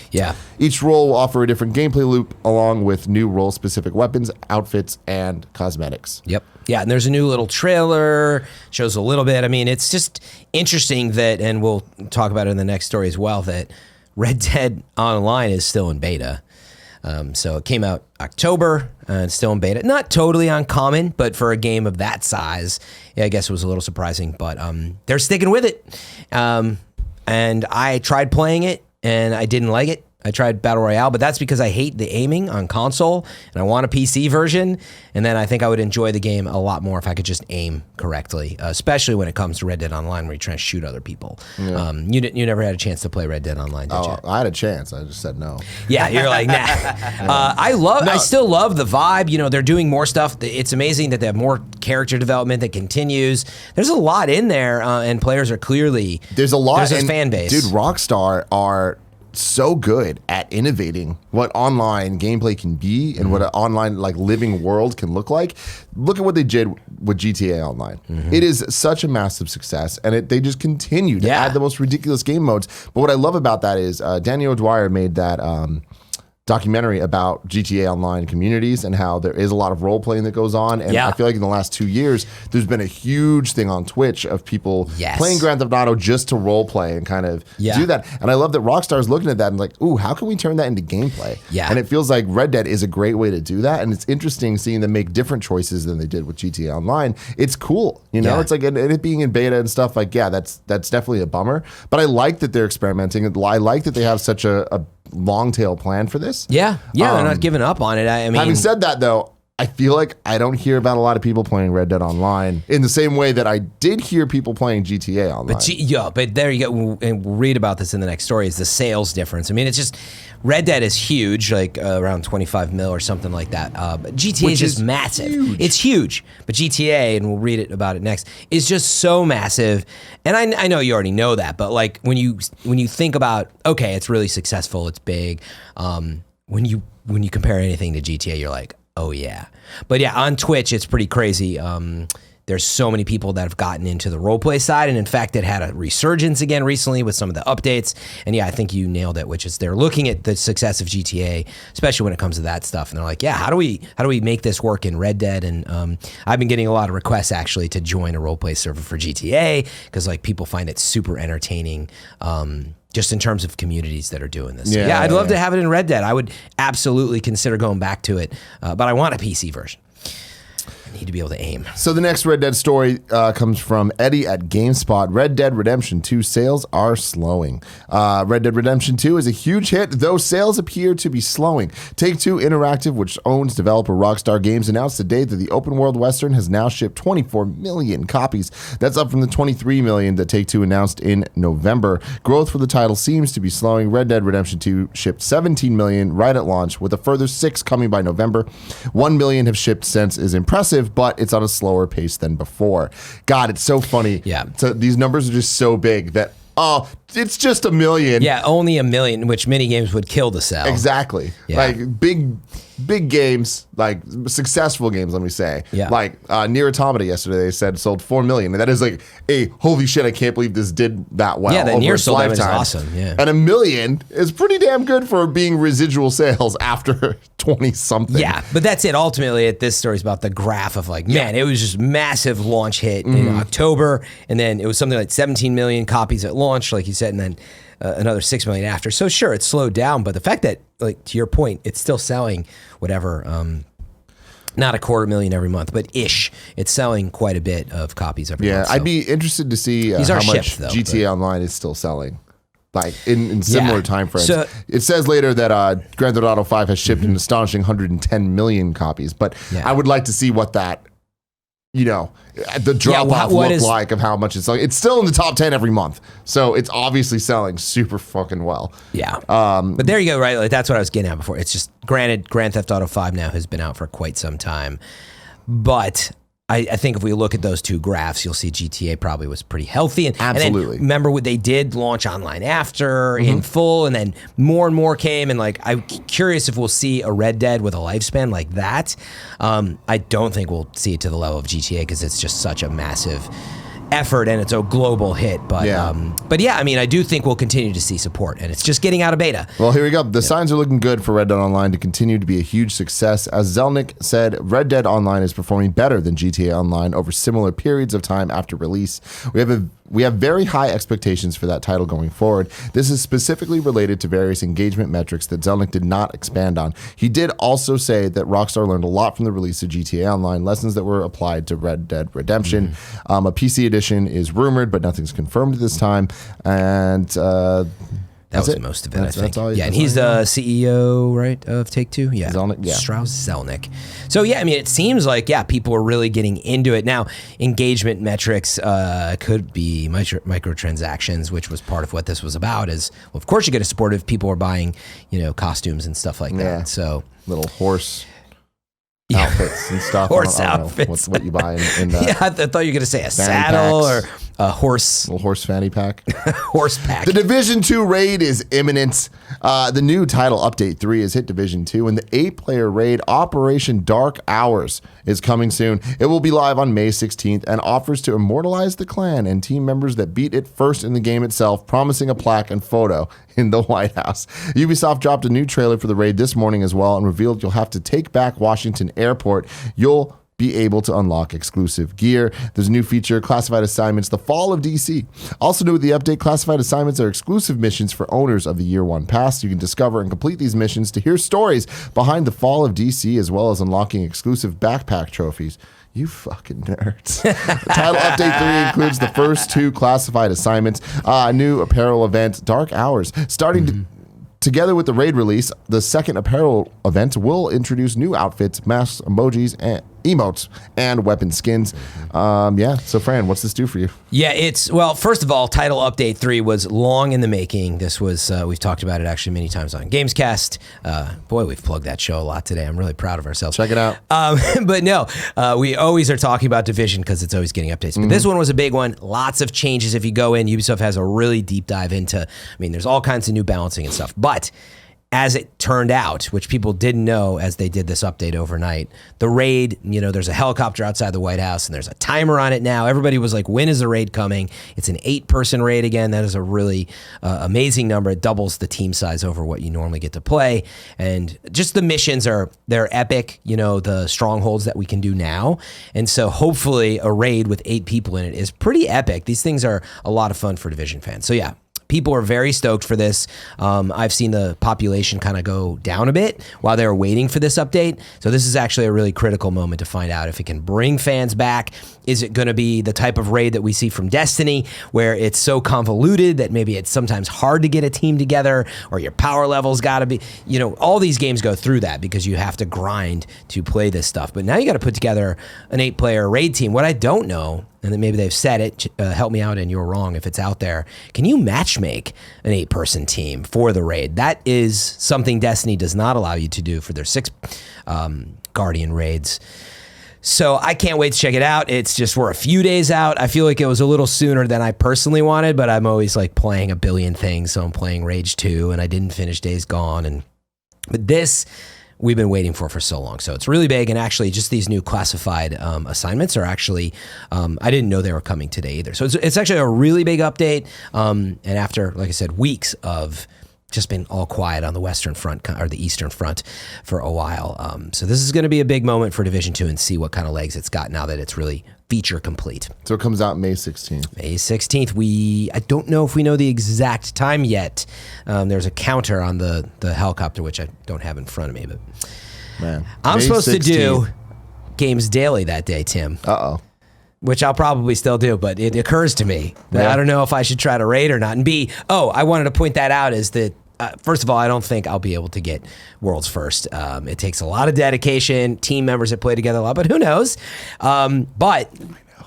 Yeah. Each role will offer a different gameplay loop, along with new role-specific weapons, outfits, and cosmetics. Yep. Yeah, and there's a new little trailer, shows a little bit. I mean, it's just interesting that, and we'll talk about it in the next story as well, that Red Dead Online is still in beta. So it came out October, and still in beta. Not totally uncommon, but for a game of that size, I guess it was a little surprising. But they're sticking with it. And I tried playing it, and I didn't like it. I tried Battle Royale, but that's because I hate the aiming on console, and I want a PC version. And then I think I would enjoy the game a lot more if I could just aim correctly, especially when it comes to Red Dead Online, where you're trying to shoot other people. Yeah. You never had a chance to play Red Dead Online, did you? I had a chance. I just said no. Yeah, you're like, nah. I still love the vibe. They're doing more stuff. It's amazing that they have more character development that continues. There's a lot in there, and players are clearly... There's a lot. There's a fan base. Dude, Rockstar are so good at innovating what online gameplay can be and what an online living world can look like. Look at what they did with GTA Online. It is such a massive success, and they just continue to add the most ridiculous game modes. But what I love about that is Daniel O'Dwyer made that documentary about GTA Online communities and how there is a lot of role playing that goes on. And I feel like in the last 2 years, there's been a huge thing on Twitch of people playing Grand Theft Auto just to role play and kind of do that. And I love that Rockstar is looking at that and like, ooh, how can we turn that into gameplay? Yeah. And it feels like Red Dead is a great way to do that. And it's interesting seeing them make different choices than they did with GTA Online. It's cool. It's like, and it being in beta and stuff, like, that's definitely a bummer. But I like that they're experimenting. I like that they have such a long tail plan for this. Yeah, they're not giving up on it. I mean, having said that, though, I feel like I don't hear about a lot of people playing Red Dead Online in the same way that I did hear people playing GTA Online. But there you go. And we'll read about this in the next story, is the sales difference. I mean, it's just, Red Dead is huge, like around 25 mil or something like that. But GTA is just massive. Huge. It's huge. But GTA, and we'll read about it next, is just so massive. And I know you already know that, but like when you think about, okay, it's really successful, it's big. When you compare anything to GTA, you're like, oh yeah. But yeah, on Twitch, it's pretty crazy. There's so many people that have gotten into the roleplay side. And in fact, it had a resurgence again recently with some of the updates. And yeah, I think you nailed it, which is they're looking at the success of GTA, especially when it comes to that stuff. And they're like, yeah, how do we make this work in Red Dead? And I've been getting a lot of requests actually to join a roleplay server for GTA, because like people find it super entertaining. Just in terms of communities that are doing this. Yeah, I'd love to have it in Red Dead. I would absolutely consider going back to it, but I want a PC version. I need to be able to aim. So the next Red Dead story comes from Eddie at GameSpot. Red Dead Redemption 2 sales are slowing. Red Dead Redemption 2 is a huge hit, though sales appear to be slowing. Take-Two Interactive, which owns developer Rockstar Games, announced today that the open-world Western has now shipped 24 million copies. That's up from the 23 million that Take-Two announced in November. Growth for the title seems to be slowing. Red Dead Redemption 2 shipped 17 million right at launch, with a further 6 coming by November. 1 million have shipped since is impressive, but it's on a slower pace than before. God, it's so funny. Yeah. So these numbers are just so big that, oh, it's just 1 million. Yeah, only 1 million, which mini games would kill to sell. Exactly. Yeah. Like big games, like successful games, let me say. Yeah. Like Nier Automata yesterday, they said sold 4 million. And that is like, hey, holy shit, I can't believe this did that well. Yeah, the over Nier its sold lifetime. is awesome. Yeah. And 1 million is pretty damn good for being residual sales after 20 something. Yeah, but that's it. Ultimately, this story is about the graph of like, man, it was just massive launch hit in October, and then it was something like 17 million copies at launch, like you said, and then another 6 million after. So sure, it slowed down, but the fact that, like, to your point, it's still selling whatever, not 250,000 every month, but ish. It's selling quite a bit of copies every month. Yeah, I'd be interested to see how much GTA Online is still selling. Like in similar time frames. So, it says later that Grand Theft Auto 5 has shipped an astonishing 110 million copies, but I would like to see what that, the drop off look like of how much it's selling. It's still in the top 10 every month, so it's obviously selling super fucking well. Yeah, but there you go, right? Like that's what I was getting at before. It's just, granted, Grand Theft Auto 5 now has been out for quite some time, but I think if we look at those two graphs, you'll see GTA probably was pretty healthy. Absolutely. And then remember what they did launch online after in full, and then more and more came. And like, I'm curious if we'll see a Red Dead with a lifespan like that. I don't think we'll see it to the level of GTA because it's just such a massive effort and it's a global hit. But yeah, I mean, I do think we'll continue to see support, and it's just getting out of beta. Well, here we go. The signs are looking good for Red Dead Online to continue to be a huge success. As Zelnick said, Red Dead Online is performing better than GTA Online over similar periods of time after release. We have very high expectations for that title going forward. This is specifically related to various engagement metrics that Zelnick did not expand on. He did also say that Rockstar learned a lot from the release of GTA Online, lessons that were applied to Red Dead Redemption. A PC edition is rumored, but nothing's confirmed at this time. And that was most of it, I think. That's all. Yeah, and he's the CEO, right, of Take-Two? Yeah. Zelnick, yeah. Strauss Zelnick. So, yeah, I mean, it seems like, people are really getting into it. Now, engagement metrics could be microtransactions, which was part of what this was about, is, well, of course you get a support if people are buying, costumes and stuff like that. So little horse outfits and stuff. Horse outfits. What you buy in I thought you were going to say a saddle packs. Or a horse. Little horse fanny pack. Horse pack. The Division 2 raid is imminent. The new title update 3 has hit Division 2, and the 8-player raid Operation Dark Hours is coming soon. It will be live on May 16th and offers to immortalize the clan and team members that beat it first in the game itself, promising a plaque and photo in the White House. Ubisoft dropped a new trailer for the raid this morning as well and revealed you'll have to take back Washington Airport. You'll be able to unlock exclusive gear. There's a new feature, Classified Assignments, The Fall of DC. Also new with the update, Classified Assignments are exclusive missions for owners of the Year 1 Pass. You can discover and complete these missions to hear stories behind the fall of DC, as well as unlocking exclusive backpack trophies. You fucking nerds. Title Update 3 includes the first 2 classified assignments, a new apparel event, Dark Hours, starting Together with the raid release, the second apparel event will introduce new outfits, masks, emojis, and emotes, and weapon skins. So Fran, what's this do for you? Yeah, first of all, Title Update 3 was long in the making. This was, we've talked about it actually many times on Gamescast. Boy, we've plugged that show a lot today. I'm really proud of ourselves. Check it out. But no, we always are talking about Division because it's always getting updates. But this one was a big one. Lots of changes. If you go in, Ubisoft has a really deep dive into, there's all kinds of new balancing and stuff. But as it turned out, which people didn't know as they did this update overnight, the raid, there's a helicopter outside the White House and there's a timer on it now. Everybody was like, when is the raid coming? It's an 8-person raid again. That is a really amazing number. It doubles the team size over what you normally get to play. And just the missions they're epic, the strongholds that we can do now. And so hopefully a raid with 8 people in it is pretty epic. These things are a lot of fun for Division fans. So yeah. People are very stoked for this. I've seen the population kind of go down a bit while they were waiting for this update. So this is actually a really critical moment to find out if it can bring fans back. Is it going to be the type of raid that we see from Destiny, where it's so convoluted that maybe it's sometimes hard to get a team together, or your power level's got to be, all these games go through that because you have to grind to play this stuff. But now you got to put together an 8-player raid team. What I don't know, and then maybe they've said it, help me out and you're wrong if it's out there, can you matchmake an 8-person team for the raid? That is something Destiny does not allow you to do for their 6 Guardian raids. So I can't wait to check it out. It's just, we're a few days out. I feel like it was a little sooner than I personally wanted, but I'm always like playing a billion things. So I'm playing Rage 2 and I didn't finish Days Gone. But this, we've been waiting for so long. So it's really big. And actually just these new classified assignments are actually, I didn't know they were coming today either. So it's actually a really big update. And after, like I said, weeks of just been all quiet on the Western Front or the Eastern Front for a while. So this is going to be a big moment for Division 2 and see what kind of legs it's got now that it's really feature complete. So it comes out May 16th. May 16th. I don't know if we know the exact time yet. There's a counter on the helicopter, which I don't have in front of me. But man, I'm supposed to do Games Daily that day, Tim. Uh-oh. Which I'll probably still do, but it occurs to me that Yeah. I don't know if I should try to raid or not. And B, I wanted to point that out is that, first of all, I don't think I'll be able to get World's First. It takes a lot of dedication, team members that play together a lot, but who knows? But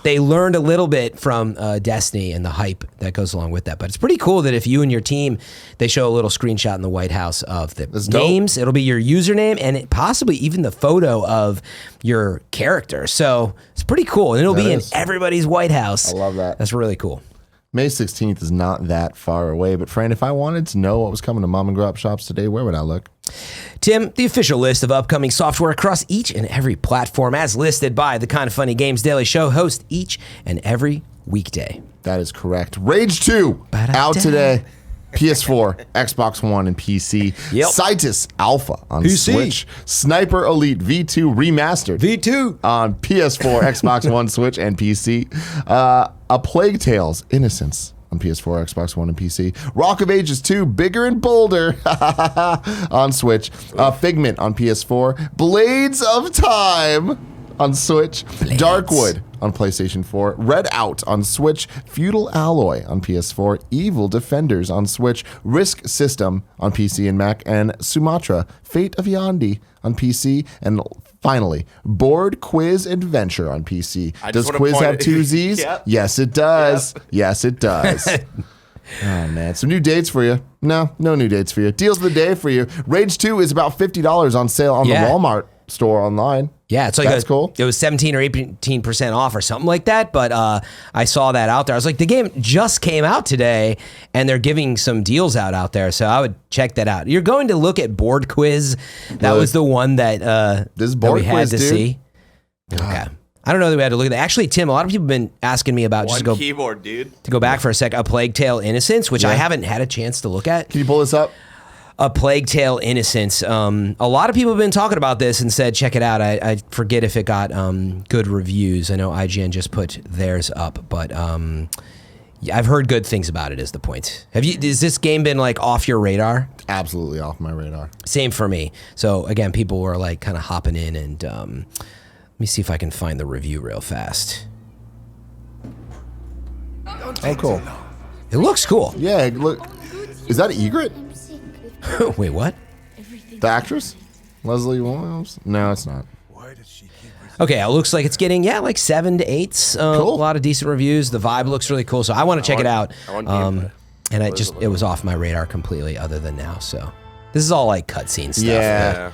they learned a little bit from Destiny and the hype that goes along with that. But it's pretty cool that if you and your team, they show a little screenshot in the White House of the games, it'll be your username and possibly even the photo of your character. So it's pretty cool. And it'll be in everybody's White House. I love that. That's really cool. May 16th is not that far away, but Fran, if I wanted to know what was coming to Mom and Grow Up shops today, where would I look? Tim, the official list of upcoming software across each and every platform as listed by the Kind of Funny Games Daily Show host each and every weekday. That is correct. Rage 2 out today. PS4, Xbox One, and PC. Yep. Citus Alpha on PC. Switch. Sniper Elite V2 Remastered. V2. On PS4, Xbox One, Switch, and PC. A Plague Tales Innocence on PS4, Xbox One, and PC. Rock of Ages 2 Bigger and Bolder on Switch. Figment on PS4. Blades of Time on Switch. Blades. Darkwood on PlayStation 4, Red Out on Switch, Feudal Alloy on PS4, Evil Defenders on Switch, Risk System on PC and Mac, and Sumatra, Fate of Yandi on PC, and finally, Board Quiz Adventure on PC. Does Quiz have 2 Z's? Yep. Yes, it does. Yep. Yes, it does. Oh, man. Some new dates for you. No new dates for you. Deals of the day for you. Rage 2 is about $50 on sale on the Walmart store online. Yeah, it's like that's cool. It was 17 or 18% off or something like that, but I saw that out there. I was like, the game just came out today, and they're giving some deals out there, so I would check that out. You're going to look at Board Quiz. That was the one that, this that Board we had Quiz, to dude. see. Okay. I don't know that we had to look at that. Actually, Tim, a lot of people have been asking me about One keyboard, dude. to go back for a sec, A Plague Tale Innocence, which I haven't had a chance to look at. Can you pull this up? A Plague Tale Innocence. A lot of people have been talking about this and said, check it out. I forget if it got good reviews. I know IGN just put theirs up, but I've heard good things about it is the point. Has this game been like off your radar? Absolutely off my radar. Same for me. So again, people were like kind of hopping in and let me see if I can find the review real fast. Oh, cool. It looks cool. Yeah, look. Is that Egret? Wait, what? The actress? Leslie Williams? No, it's not. Okay, it looks like it's getting, like 7 to 8s. Cool. A lot of decent reviews. The vibe looks really cool, so I want to check it out. I want gameplay. And it was off my radar completely other than now, so. This is all like cutscene stuff. Yeah.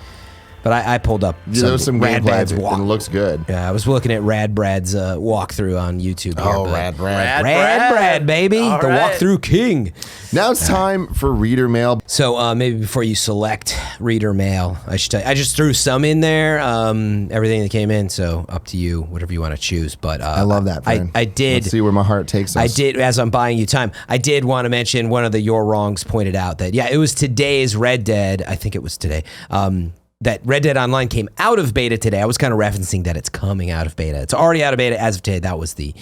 But I pulled up There was some Rad gameplay Brad's and it walk. looks good. Yeah, I was looking at Rad Brad's walkthrough on YouTube. Oh, here, Rad Brad. Rad Brad, baby. All the right. walkthrough king. Now it's time for reader mail. So maybe before you select reader mail, I should tell you, I just threw some in there, everything that came in, so up to you, whatever you want to choose. But I love that, Fran. I did. Let's see where my heart takes us. I did, as I'm buying you time, I did want to mention one of the Your Wrongs pointed out that, it was today's Red Dead, I think it was today, that Red Dead Online came out of beta today. I was kind of referencing that it's coming out of beta. It's already out of beta as of today. That was the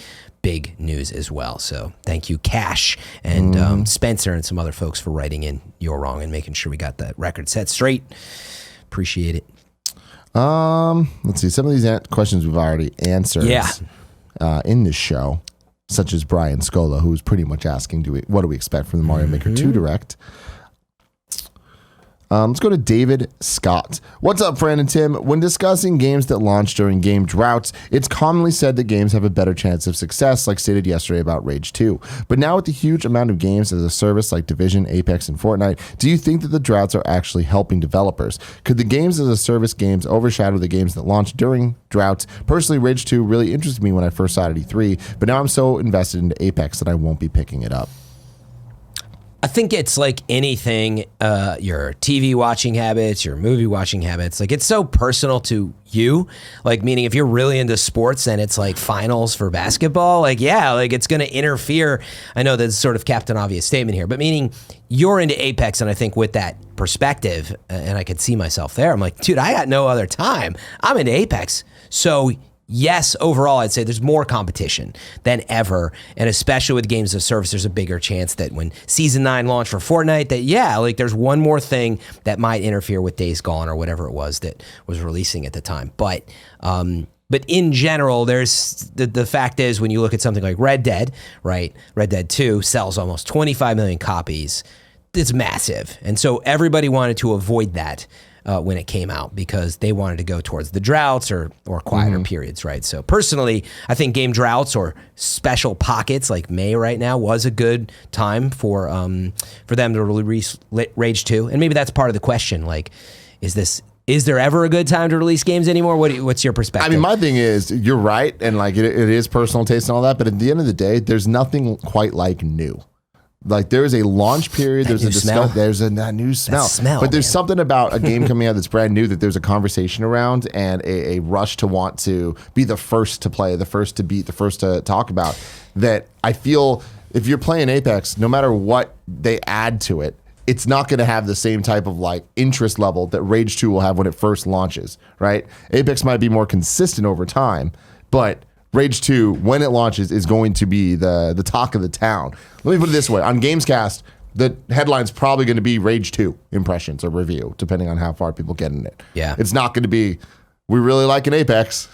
big news as well. So thank you, Cash and Spencer and some other folks for writing in You're Wrong and making sure we got that record set straight. Appreciate it. Let's see. Some of these questions we've already answered in this show, such as Brian Scola, who's pretty much asking, what do we expect from the Mario Maker 2 Direct? Let's go to David Scott. What's up, Fran and Tim? When discussing games that launch during game droughts, it's commonly said that games have a better chance of success, like stated yesterday about Rage 2. But now with the huge amount of games as a service like Division, Apex, and Fortnite, do you think that the droughts are actually helping developers? Could the games as a service games overshadow the games that launch during droughts? Personally, Rage 2 really interested me when I first saw it at E3, but now I'm so invested into Apex that I won't be picking it up. I think it's like anything, your TV watching habits, your movie watching habits, like it's so personal to you. Like, meaning if you're really into sports and it's like finals for basketball, like, it's going to interfere. I know that's sort of Captain Obvious statement here, but meaning you're into Apex. And I think with that perspective, and I could see myself there, I'm like, dude, I got no other time. I'm into Apex. So yes, overall, I'd say there's more competition than ever. And especially with games of service, there's a bigger chance that when Season 9 launched for Fortnite, that, there's one more thing that might interfere with Days Gone or whatever it was that was releasing at the time. But in general, there's the fact is when you look at something like Red Dead, right? Red Dead 2 sells almost 25 million copies. It's massive. And so everybody wanted to avoid that. When it came out because they wanted to go towards the droughts or quieter periods, right? So personally, I think game droughts or special pockets like May right now was a good time for them to release Rage 2. And maybe that's part of the question. Like, is there ever a good time to release games anymore? What's your perspective? I mean, my thing is, you're right, and like it is personal taste and all that, but at the end of the day, there's nothing quite like new. Like there's a launch period, there's a new smell. But there's something about a game coming out that's brand new that there's a conversation around and a rush to want to be the first to play, the first to beat, the first to talk about. That I feel if you're playing Apex, no matter what they add to it, it's not going to have the same type of like interest level that Rage 2 will have when it first launches, right? Apex might be more consistent over time, but Rage 2, when it launches, is going to be the talk of the town. Let me put it this way. On Gamescast, the headline's probably going to be Rage 2 impressions or review, depending on how far people get in it. Yeah. It's not going to be, we really like an Apex.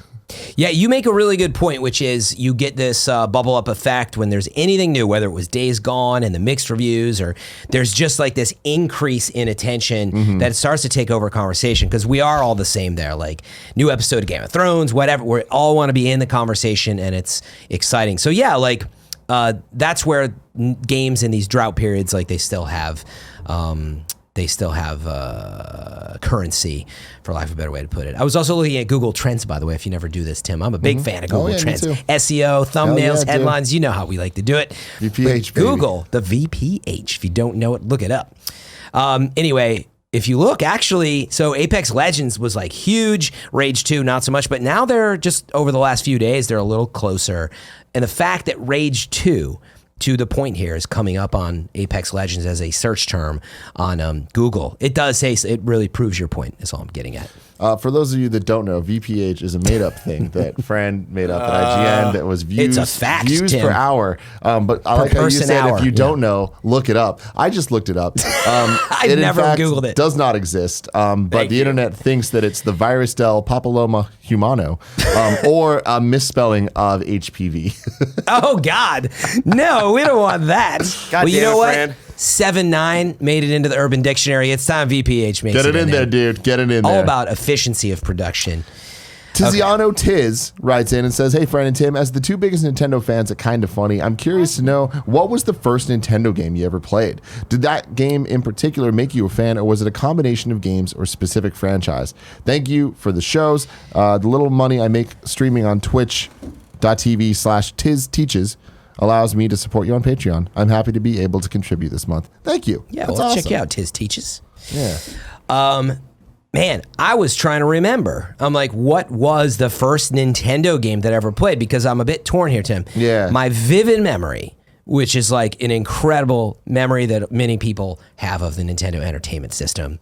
Yeah, you make a really good point, which is you get this bubble up effect when there's anything new, whether it was Days Gone and the mixed reviews, or there's just like this increase in attention that starts to take over conversation because we are all the same there. Like new episode of Game of Thrones, whatever, we all want to be in the conversation and it's exciting. So yeah, like that's where games in these drought periods, like they still have currency, for lack of a better way to put it. I was also looking at Google Trends, by the way, if you never do this, Tim. I'm a big fan of Google Trends. SEO, thumbnails, headlines, you know how we like to do it. VPH, Google, the VPH. If you don't know it, look it up. Anyway, if you look, actually, so Apex Legends was like huge, Rage 2, not so much, but now they're just, over the last few days, they're a little closer. And the fact that Rage 2, to the point here, is coming up on Apex Legends as a search term on Google. It does say, it really proves your point, is all I'm getting at. For those of you that don't know, VPH is a made-up thing that Fran made up at IGN that was views, it's a fact, views Tim. per hour. But I like how you said if you don't know, look it up. I just looked it up. I never Googled it. Does not exist, but the internet thinks that it's the virus del papilloma humano or a misspelling of HPV. Oh, God. No, we don't want that. God well, you damn know it, what? Fran. 7.9 made it into the Urban Dictionary. It's time VPH makes Get it in there, dude. Get it in there. All about efficiency of production. Tiziano Tiz writes in and says, "Hey, Fran and Tim, as the two biggest Nintendo fans at Kinda Funny, I'm curious to know, what was the first Nintendo game you ever played? Did that game in particular make you a fan, or was it a combination of games or specific franchise? Thank you for the shows. The little money I make streaming on twitch.tv/TizTeaches allows me to support you on Patreon. I'm happy to be able to contribute this month. Thank you." Yeah, That's well, awesome. check you out, Tiz Teaches. Yeah. Man, I was trying to remember. I'm like, what was the first Nintendo game that I ever played? Because I'm a bit torn here, Tim. Yeah. My vivid memory, which is like an incredible memory that many people have of the Nintendo Entertainment System.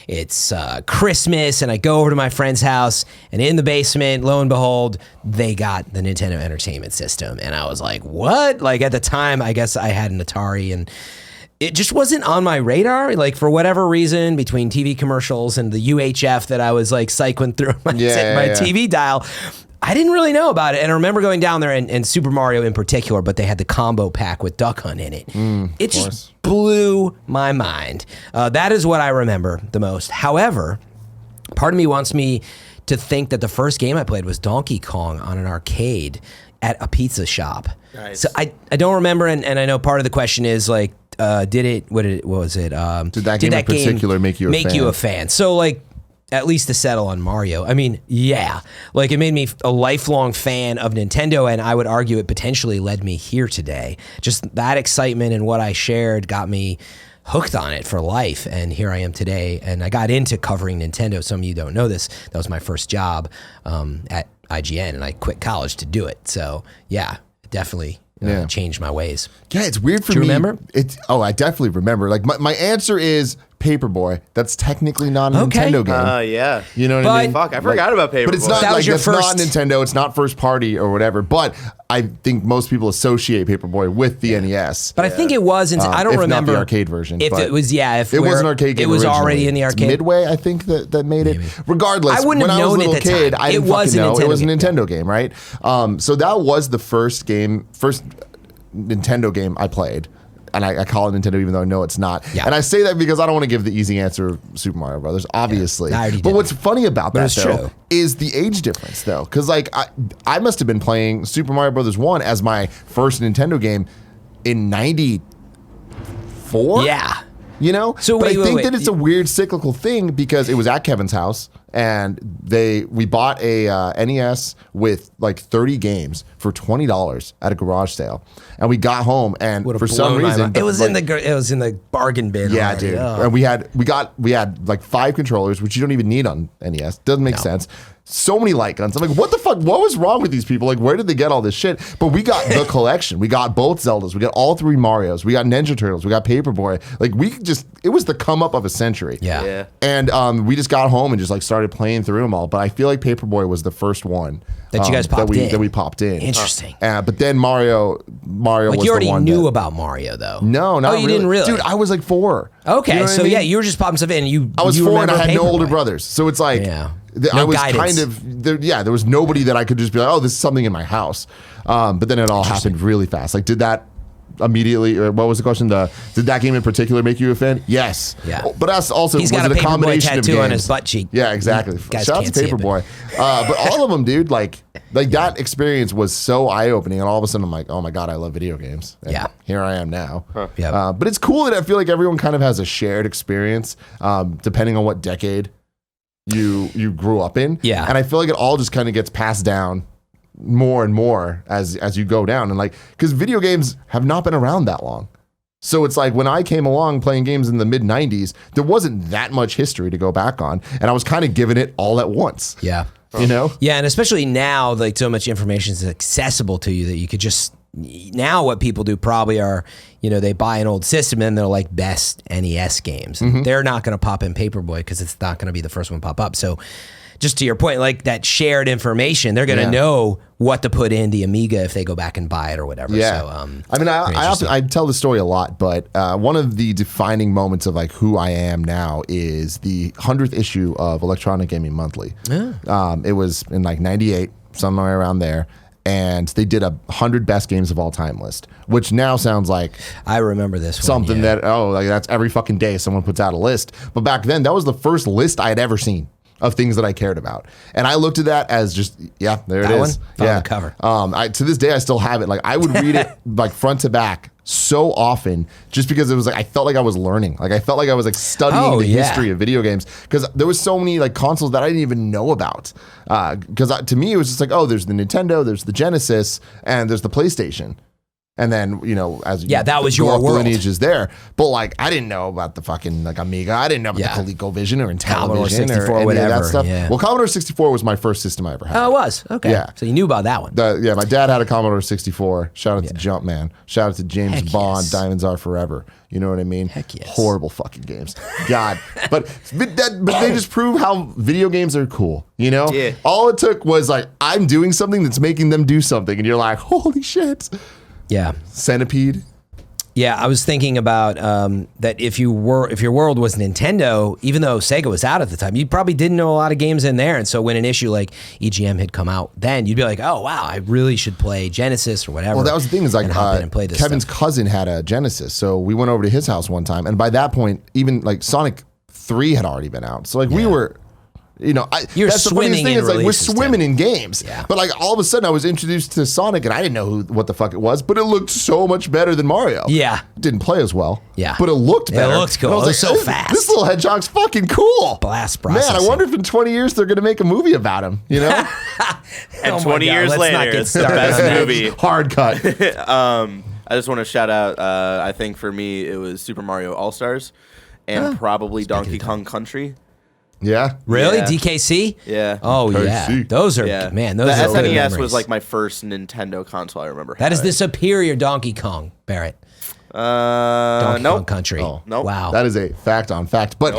It's Christmas, and I go over to my friend's house, and in the basement, lo and behold, they got the Nintendo Entertainment System. And I was like, what? Like, at the time, I guess I had an Atari, and it just wasn't on my radar. Like, for whatever reason, between TV commercials and the UHF that I was like cycling through my TV dial, I didn't really know about it. And I remember going down there and Super Mario in particular, but they had the combo pack with Duck Hunt in it. It just blew my mind. That is what I remember the most. However, part of me wants me to think that the first game I played was Donkey Kong on an arcade at a pizza shop. Nice. So I don't remember, and I know part of the question is like, what was it? Did that game in particular make you a fan? So like, at least to settle on Mario. I mean, yeah, like it made me a lifelong fan of Nintendo, and I would argue it potentially led me here today. Just that excitement and what I shared got me hooked on it for life, and here I am today. And I got into covering Nintendo. Some of you don't know this. That was my first job at IGN, and I quit college to do it. So yeah, it definitely changed my ways. Yeah, it's weird for me. Do you remember? I definitely remember. Like my answer is Paperboy. That's technically not a Nintendo game. Yeah. You know what I mean? Fuck, I forgot about Paperboy. But it's not That was like your it's first- not Nintendo. It's not first party or whatever. But I think most people associate Paperboy with the NES. But I think it was. I don't if remember not the arcade version. If but it was, if it was an arcade game. It was originally. already in the arcade. Midway, I think that made it. Regardless, I wouldn't when have I was a known little at the kid, time. I didn't It was fucking a know Nintendo it was a game. Nintendo game, right? So that was the first Nintendo game I played. And I call it Nintendo even though I know it's not. Yeah. And I say that because I don't want to give the easy answer of Super Mario Brothers, obviously. I already But did. what's funny about that, it's though, true. is the age difference, though. Because, like, I must have been playing Super Mario Brothers 1 as my first Nintendo game in 94? Yeah. You know? So but wait, I think wait. that it's a weird cyclical thing because it was at Kevin's house and we bought a NES with like 30 games for $20 at a garage sale. And we got home and Would've for some blown my reason mind. It was in the bargain bin. yeah, already. dude. Oh. And we had like 5 controllers, which you don't even need on NES. Doesn't make sense. So many light guns. I'm like, what the fuck? What was wrong with these people? Like, where did they get all this shit? But we got the collection. We got both Zeldas. We got all 3 Marios. We got Ninja Turtles. We got Paperboy. Like, it was the come up of a century. Yeah. And we just got home and just like started playing through them all. But I feel like Paperboy was the first one That you guys popped in. that we popped in. Interesting. But then Mario Like was you already the one knew that, about Mario though. No, not you really. didn't really. Dude, I was like 4. Okay, You know what so I mean? you were just popping stuff in. I was 4 and I had no older Paperboy. brothers. So it's like, Yeah. I No was guidance. kind of, there was nobody that I could just be like, oh, this is something in my house. But then it all happened really fast. Like, did that immediately, or what was the question? Did that game in particular make you a fan? Yes. Yeah. But that's also, He's was got it a a combination Paperboy of tattoo games? on his butt cheek. Yeah, exactly. You guys Shout out can't to see it, but- Paperboy. But all of them, dude, like that experience was so eye-opening. And all of a sudden I'm like, oh my God, I love video games. And Yeah. here I am now. Yep. But it's cool that I feel like everyone kind of has a shared experience, depending on what decade you grew up in. Yeah. And I feel like it all just kind of gets passed down more and more as you go down. And like, because video games have not been around that long. So it's like when I came along playing games in the mid 90s, there wasn't that much history to go back on. And I was kind of given it all at once. Yeah. You know? Yeah, and especially now, like so much information is accessible to you that you could just. Now, what people do probably are, they buy an old system and they're like best NES games. Mm-hmm. They're not going to pop in Paperboy because it's not going to be the first one to pop up. So, just to your point, like that shared information, they're going to know what to put in the Amiga if they go back and buy it or whatever. Yeah. So, I mean, I tell the story a lot, but one of the defining moments of like who I am now is the 100th issue of Electronic Gaming Monthly. Yeah. It was in like 98, somewhere around there. and they did a 100 best games of all time list, which now sounds like I remember this something one, yeah. that like that's every fucking day someone puts out a list. But back then, that was the first list I had ever seen of things that I cared about, and I looked at that as just there it that is. One? Yeah, the cover. To this day I still have it. Like I would read it like front to back so often, just because it was like I felt like I was learning. Like I felt like I was like studying the history of video games, because there was so many like consoles that I didn't even know about. Because to me it was just like, oh, there's the Nintendo, there's the Genesis, and there's the PlayStation. And then, as that was your world. Lineage is there. But like, I didn't know about the fucking like Amiga. I didn't know about the ColecoVision or Intellivision Commodore 64, or any whatever. of that stuff. Yeah. Well, Commodore 64 was my first system I ever had. Oh, it was? Okay. Yeah. So you knew about that one. My dad had a Commodore 64. Shout out to Jumpman. Shout out to James Heck Bond. yes. Diamonds Are Forever. You know what I mean? Heck yes. Horrible fucking games. God. but they just prove how video games are cool. Yeah. All it took was like, I'm doing something that's making them do something. And you're like, holy shit. Yeah. Centipede. Yeah, I was thinking about that if your world was Nintendo, even though Sega was out at the time, you probably didn't know a lot of games in there. And so when an issue like EGM had come out, then you'd be like, oh, wow, I really should play Genesis or whatever. Well, that was the thing, is like Kevin's stuff. cousin had a Genesis. So we went over to his house one time. And by that point, even like Sonic 3 had already been out. So like we were... You're that's the funniest swimming thing in is like we're releases, swimming in games. Yeah. But like all of a sudden I was introduced to Sonic and I didn't know what the fuck it was, but it looked so much better than Mario. Yeah. It didn't play as well. Yeah. But it looked better. It looked cool. And I was It was so fast. This little hedgehog's fucking cool. Blast Man, processing. I wonder if in 20 years they're gonna make a movie about him, And Oh my 20 God, years let's not later, get it's the started best on that. movie. Hard cut. I just want to shout out, I think for me, it was Super Mario All-Stars and probably Donkey Kong Country. Yeah. Really? Yeah. DKC? Yeah. Oh, yeah. KC. Those are, Yeah. man, those the are good SNES memories. was like my first Nintendo console I remember. That is having. the superior Donkey Kong, Barrett. Donkey Kong Country. Oh. Nope. Wow. That is a fact on fact. But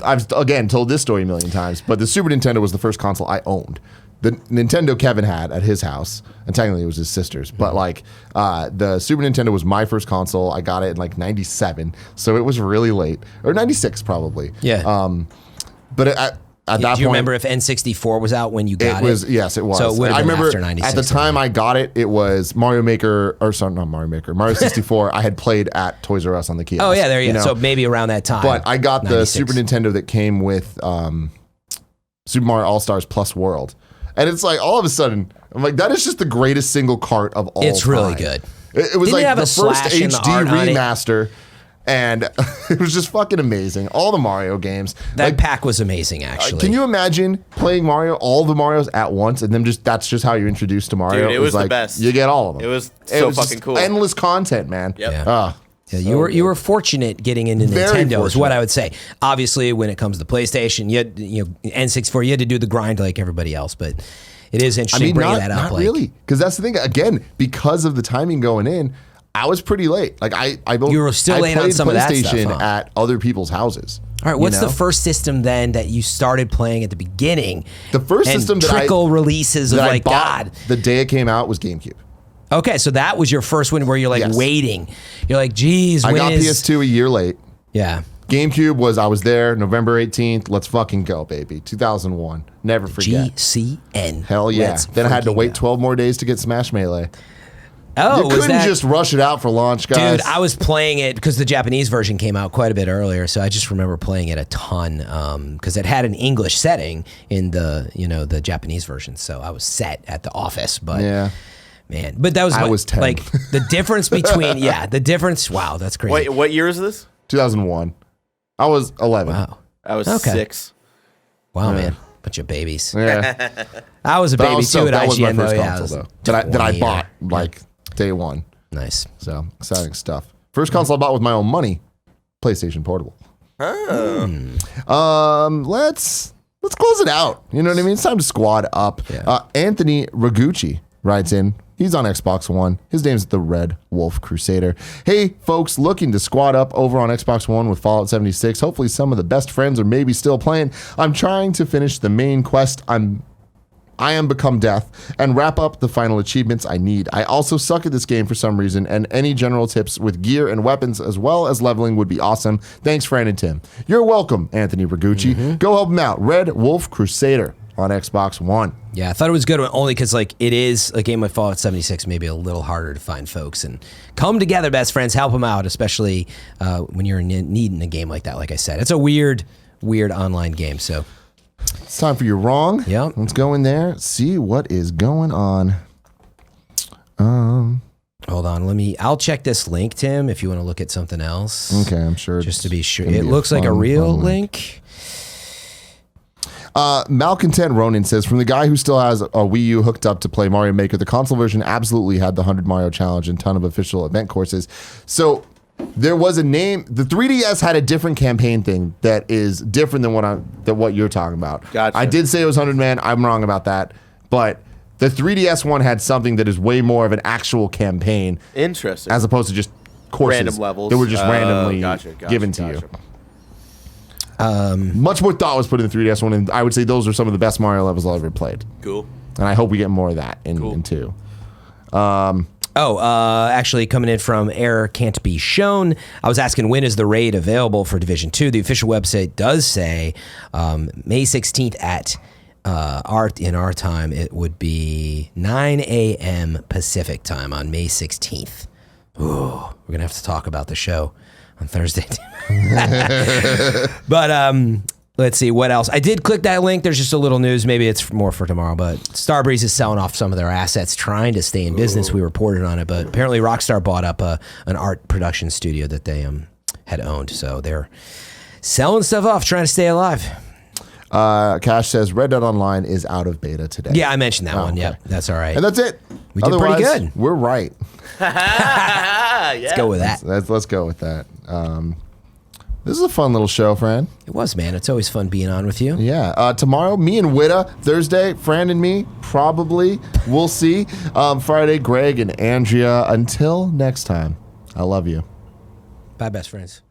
I've again told this story a million times, but the Super Nintendo was the first console I owned. The Nintendo Kevin had at his house, and technically it was his sister's, but like the Super Nintendo was my first console. I got it in like 97, so it was really late, or 96 probably. Yeah. But at that point, do you remember if N64 was out when you got it? Yes, it was. So it would have I been remember after 96. at the time I got it, it was Mario Maker, or sorry, not Mario Maker, Mario 64. I had played at Toys R Us on the kiosk. Oh, yeah, there you go. know? So maybe around that time. But I got the 96. Super Nintendo that came with Super Mario All-Stars Plus World. And it's like, all of a sudden, I'm like, that is just the greatest single cart of all time. It's really good. It was Didn't it like have the a first slash in the HD art on it? remaster. And it was just fucking amazing. All the Mario games. That pack was amazing, actually. Can you imagine playing Mario, all the Marios at once, and then that's just how you're introduced to Mario? Dude, it was the like, best. You get all of them. It was so fucking just cool. Endless content, man. Yep. Yeah. Yeah, you were fortunate getting into Very Nintendo, is fortunate. what I would say. Obviously, when it comes to PlayStation, you had, N64, you had to do the grind like everybody else, but it is interesting bringing that up. Not really, because that's the thing. Again, because of the timing going in, I was pretty late. Like You were still late on played some of that stuff, PlayStation huh? at other people's houses. All right, what's you know? the first system then that you started playing at the beginning? The first and system that trickle releases of that I like bought God. the day it came out was GameCube. Okay, so that was your first one where you're like Yes. waiting. You're like, geez, I when got is PS2 a year late. Yeah. GameCube I was there November 18th. Let's fucking go, baby. 2001. Never forget. GCN. Hell yeah. Let's Then I had to freaking wait go. 12 more days to get Smash Melee. Oh, You was couldn't that just rush it out for launch, guys. Dude, I was playing it because the Japanese version came out quite a bit earlier, so I just remember playing it a ton because it had an English setting in the Japanese version. So I was set at the office, but Yeah. man, but that was I was 10. like the difference between the difference. Wow, that's crazy. Wait, what year is this? 2001. I was 11. Wow, I was Okay. 6. wow, man, bunch of babies. Yeah. I was a But baby also, too at that was my IGN first though. Yeah, I console, was though. That I 20 bought or- like day one. Nice. So exciting stuff. First console I bought with my own money, PlayStation Portable. Let's close it out. You know what I mean? It's time to squad up. Yeah. Anthony Ragucci writes in. He's on Xbox One. His name's the RedWolfCrusader. Hey, folks, looking to squad up over on Xbox One with Fallout 76. Hopefully some of the best friends are maybe still playing. I'm trying to finish the main quest. I am Become Death and wrap up the final achievements I need. I also suck at this game for some reason, and any general tips with gear and weapons as well as leveling would be awesome. Thanks, Fran and Tim. You're welcome, Anthony Ragucci. Go help him out. Red Wolf Crusader. on Xbox One. Yeah, I thought it was good only because like it is a game like Fallout 76, maybe a little harder to find folks and come together, best friends, help them out, especially when you're in need in a game like that. Like I said, it's a weird online game. So it's time for your wrong. Yep. Let's go in there, see what is going on. Hold on, I'll check this link, Tim, if you want to look at something else. Okay, I'm sure. Just to be sure. It looks like a real link. Malcontent Ronin says, from the guy who still has a Wii U hooked up to play Mario Maker, the console version absolutely had the 100 Mario Challenge and ton of official event courses. So there was a name. The 3DS had a different campaign thing that is different than what you're talking about. Gotcha. I did say it was 100 Man. I'm wrong about that. But the 3DS one had something that is way more of an actual campaign. Interesting. As opposed to just courses. Random levels. That were just randomly given to you. Much more thought was put in the 3DS one, and I would say those are some of the best Mario levels I've ever played. Cool. And I hope we get more of that in 2. Actually coming in from Error Can't Be Shown. I was asking when is the raid available for Division 2. The official website does say May 16th at in our time. It would be 9 a.m. Pacific time on May 16th. Ooh, we're going to have to talk about the show on Thursday. But let's see what else. I did click that link. There's just a little news. Maybe it's more for tomorrow. But Starbreeze is selling off some of their assets, trying to stay in business. We reported on it, but apparently Rockstar bought up an art production studio that they had owned. So they're selling stuff off, trying to stay alive. Cash says Red Dead Online is out of beta today. Yeah, I mentioned that one. Okay. Yep, that's all right. And that's it. We did pretty good. We're right. Let's go with that. Let's go with that. This is a fun little show, Fran. It was, man. It's always fun being on with you. Yeah. Tomorrow, me and Whitta. Thursday, Fran and me, probably. We'll see. Friday, Greg and Andrea. Until next time, I love you. Bye, best friends.